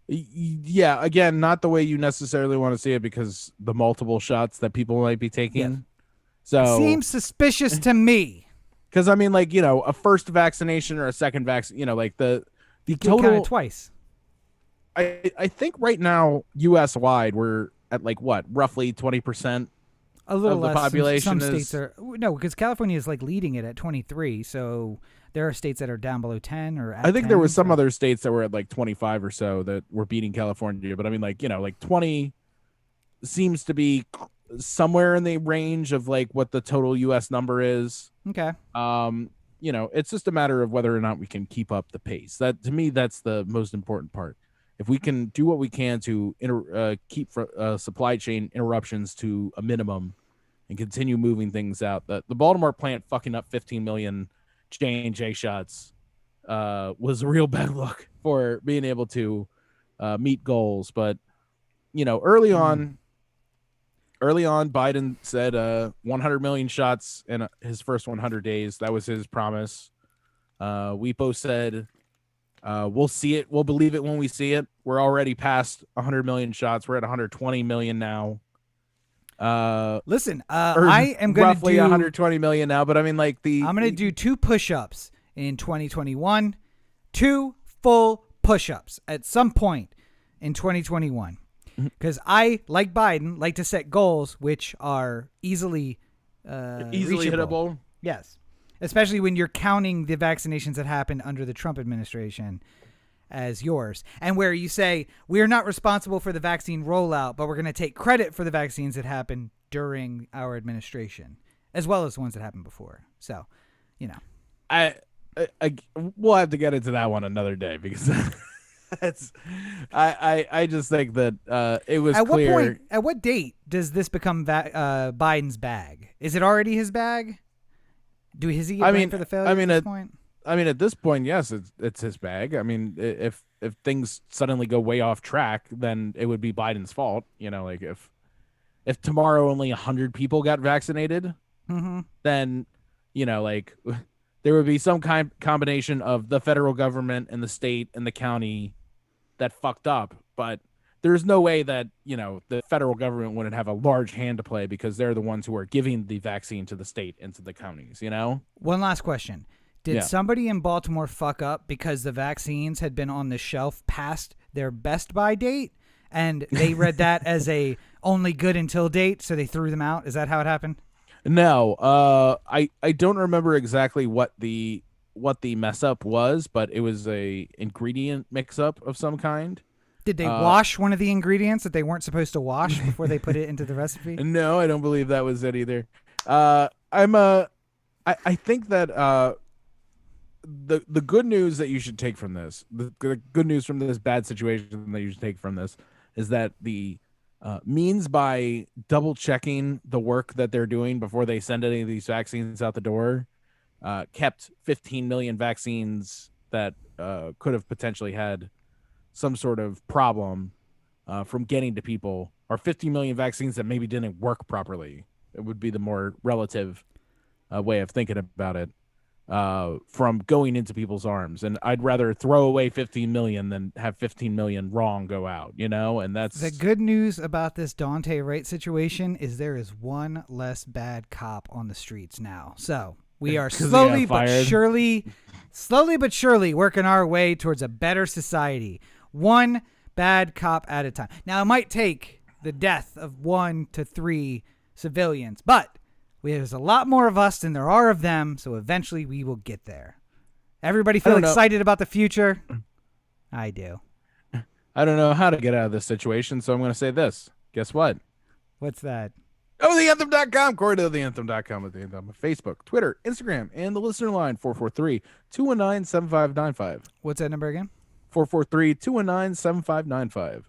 Yeah, again, not the way you necessarily want to see it, because the multiple shots that people might be taking. Yes. So seems suspicious to me. Because I mean, like, a first vaccination or a second vaccine, like the total count it twice. I think right now, U.S. wide, we're at like what, roughly 20%. A little of less. The population some states are because California is like leading it at 23. So there are states that are down below 10 or at I think 10, there was some other states that were at like 25 or so that were beating California. But I mean, like, like 20 seems to be somewhere in the range of like what the total U.S. number is. Okay. It's just a matter of whether or not we can keep up the pace. That, to me, that's the most important part. If we can do what we can to keep supply chain interruptions to a minimum and continue moving things out, the Baltimore plant fucking up 15 million J&J shots was a real bad look for being able to meet goals. But, early on, Biden said 100 million shots in his first 100 days. That was his promise. We both said we'll see it. We'll believe it when we see it. We're already past 100 million shots. We're at 120 million now. Listen, I am going to roughly 120 million now. But I mean, like I'm going to do 2 push-ups in 2021. 2 full push-ups at some point in 2021. Because I, like Biden, like to set goals which are easily reachable. Hittable. Yes. Especially when you're counting the vaccinations that happened under the Trump administration as yours. And where you say, we're not responsible for the vaccine rollout, but we're going to take credit for the vaccines that happened during our administration, as well as the ones that happened before. So, we'll have to get into that one another day because I just think that it was clear. At what date does this become Biden's bag? Is it already his bag? Is he get blamed for the failure at this point? I mean, at this point, yes, it's his bag. I mean, if things suddenly go way off track, then it would be Biden's fault. Like if tomorrow only 100 people got vaccinated, then like there would be some combination of the federal government and the state and the county that fucked up. But there's no way that the federal government wouldn't have a large hand to play because they're the ones who are giving the vaccine to the state and to the counties. One last question. Did somebody in Baltimore fuck up because the vaccines had been on the shelf past their best by date and they read that as a only good until date, so they threw them out? Is that how it happened? No. I don't remember exactly what the mess up was, but it was a ingredient mix up of some kind. Did they wash one of the ingredients that they weren't supposed to wash before they put it into the recipe? No, I don't believe that was it either. I think that the good news that you should take from this, the good news from this bad situation that you should take from this, is that the means by double checking the work that they're doing before they send any of these vaccines out the door kept 15 million vaccines that could have potentially had some sort of problem from getting to people, or 50 million vaccines that maybe didn't work properly. It would be the more relative way of thinking about it, from going into people's arms. And I'd rather throw away 15 million than have 15 million wrong go out, and that's the good news about this Dante Wright situation is there is one less bad cop on the streets now. So we are slowly but surely working our way towards a better society. One bad cop at a time. Now, it might take the death of 1 to 3 civilians, but there's a lot more of us than there are of them, so eventually we will get there. Everybody feel excited about the future? I do. I don't know how to get out of this situation, so I'm going to say this. Guess what? What's that? TheAnthem.com. Corey to TheAnthem.com with the Anthem. Facebook, Twitter, Instagram, and the listener line, 443-219-7595. What's that number again? 443-219-7595.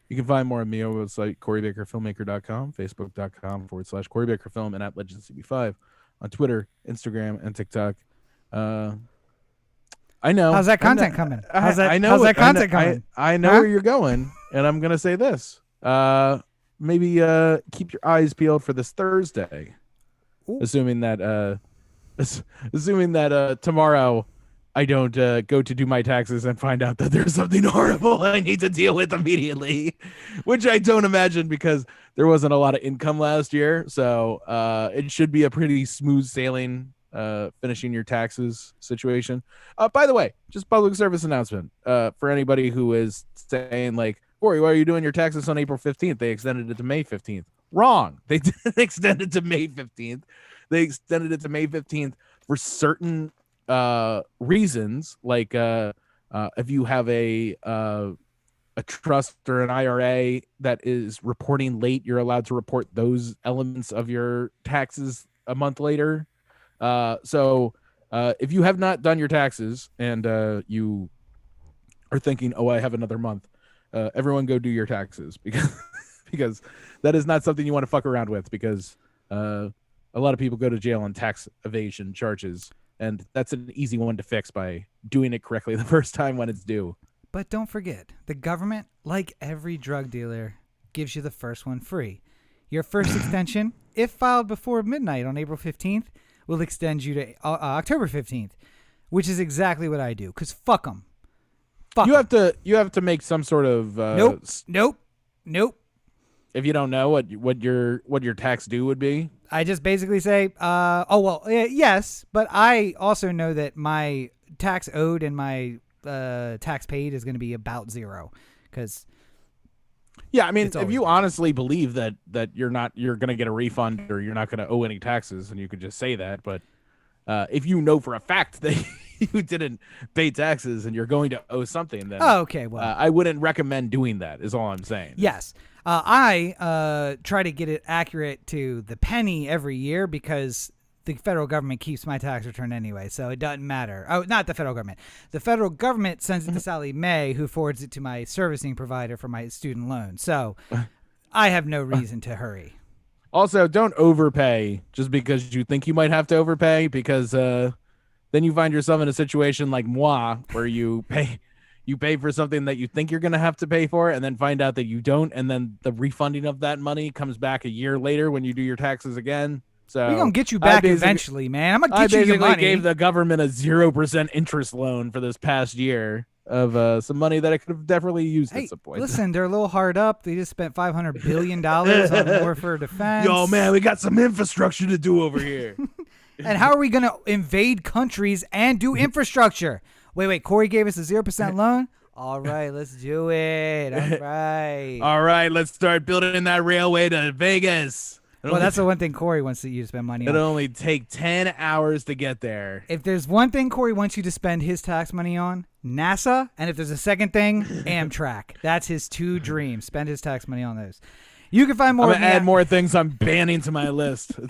You can find more of me on the website, CoreyBakerFilmmaker.com, Facebook.com/CoreyBakerFilm, and at LegendsCB5 on Twitter, Instagram, and TikTok. I know. How's that content coming? How's that content coming? I know where you're going, and I'm going to say this. Maybe keep your eyes peeled for this Thursday, assuming that tomorrow I don't go to do my taxes and find out that there's something horrible I need to deal with immediately, which I don't imagine because there wasn't a lot of income last year. So it should be a pretty smooth sailing finishing your taxes situation. By the way, just public service announcement for anybody who is saying like, Corey, why are you doing your taxes on April 15th? They extended it to May 15th. Wrong. They didn't extend it to May 15th. They extended it to May 15th for certain reasons, like if you have a a trust or an IRA that is reporting late, you're allowed to report those elements of your taxes a month later. So if you have not done your taxes and you are thinking, oh, I have another month, everyone go do your taxes because that is not something you want to fuck around with, because a lot of people go to jail on tax evasion charges, and that's an easy one to fix by doing it correctly the first time when it's due. But don't forget, the government, like every drug dealer, gives you the first one free. Your first extension, if filed before midnight on April 15th, will extend you to October 15th, which is exactly what I do, because fuck them. You have to make some sort of Nope. If you don't know what your tax due would be, I just basically say, yes, but I also know that my tax owed and my tax paid is going to be about zero, because yeah, I mean, if you honestly believe that you're going to get a refund or you're not going to owe any taxes, then you could just say that. But if you know for a fact that you didn't pay taxes and you're going to owe something, then okay, well, I wouldn't recommend doing that, is all I'm saying. Yes. I try to get it accurate to the penny every year, because the federal government keeps my tax return anyway, so it doesn't matter. Oh, not the federal government. The federal government sends it to Sally Mae, who forwards it to my servicing provider for my student loan. So I have no reason to hurry. Also, don't overpay just because you think you might have to overpay, because then you find yourself in a situation like moi, where you pay for something that you think you're going to have to pay for, and then find out that you don't, and then the refunding of that money comes back a year later when you do your taxes again. So we're going to get you back eventually, man. I'm going to get you your money. I basically gave the government a 0% interest loan for this past year of some money that I could have definitely used at some point. Listen, they're a little hard up. They just spent $500 billion on war for defense. Yo, man, we got some infrastructure to do over here. And how are we going to invade countries and do infrastructure? Wait, Corey gave us a 0% loan? All right, let's do it. All right, let's start building that railway to Vegas. Well, that's the one thing Corey wants you to spend money on. It'll only take 10 hours to get there. If there's one thing Corey wants you to spend his tax money on, NASA. And if there's a second thing, Amtrak. That's his two dreams. Spend his tax money on those. You can find more. I'm going to add more things I'm banning to my list. It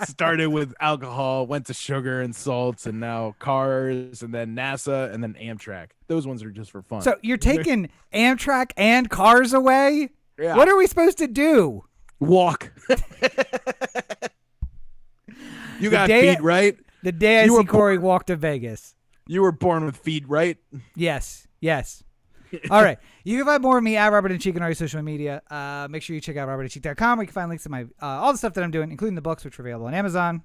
started with alcohol, went to sugar and salts, and now cars, and then NASA, and then Amtrak. Those ones are just for fun. So you're taking Amtrak and cars away? Yeah. What are we supposed to do? Walk. You got feet, right? The day I see Corey walk to Vegas. You were born with feet, right? Yes. All right. You can find more of me at Robert and Cheek on all your social media. Make sure you check out robertandcheek.com, where you can find links to my all the stuff that I'm doing, including the books, which are available on Amazon.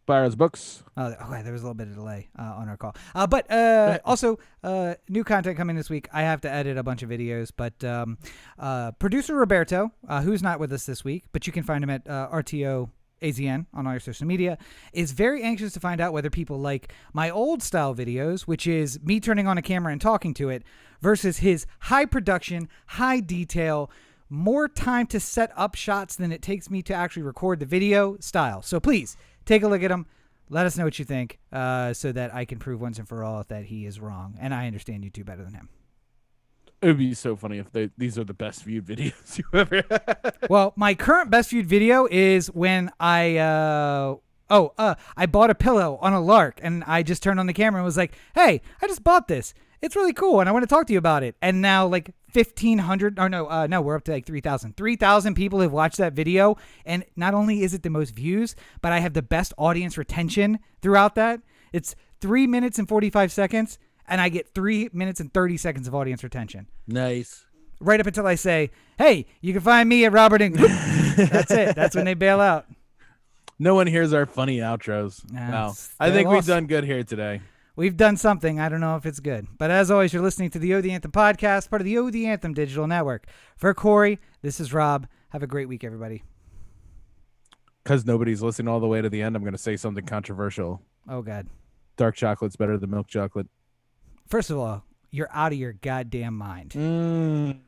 Byron's books. There was a little bit of delay on our call. But also, new content coming this week. I have to edit a bunch of videos, but producer Roberto, who's not with us this week, but you can find him at RTO AZN on all your social media, is very anxious to find out whether people like my old style videos, which is me turning on a camera and talking to it, versus his high production, high detail, more time to set up shots than it takes me to actually record the video style. So please take a look at him. Let us know what you think, so that I can prove once and for all that he is wrong, and I understand you two better than him. It would be so funny if these are the best viewed videos you ever had. Well, my current best viewed video is when I bought a pillow on a lark, and I just turned on the camera and was like, hey, I just bought this. It's really cool, and I want to talk to you about it. And now, like, 1,500, or no, we're up to like 3,000. 3,000 people have watched that video, and not only is it the most views, but I have the best audience retention throughout that. It's 3 minutes and 45 seconds, and I get 3 minutes and 30 seconds of audience retention. Nice. Right up until I say, hey, you can find me at Robert and... That's it. That's when they bail out. No one hears our funny outros. No. I think we've done good here today. We've done something. I don't know if it's good. But as always, you're listening to the Oh the Anthem podcast, part of the Oh the Anthem digital network. For Corey, this is Rob. Have a great week, everybody. Because nobody's listening all the way to the end, I'm going to say something controversial. Oh, God. Dark chocolate's better than milk chocolate. First of all, you're out of your goddamn mind.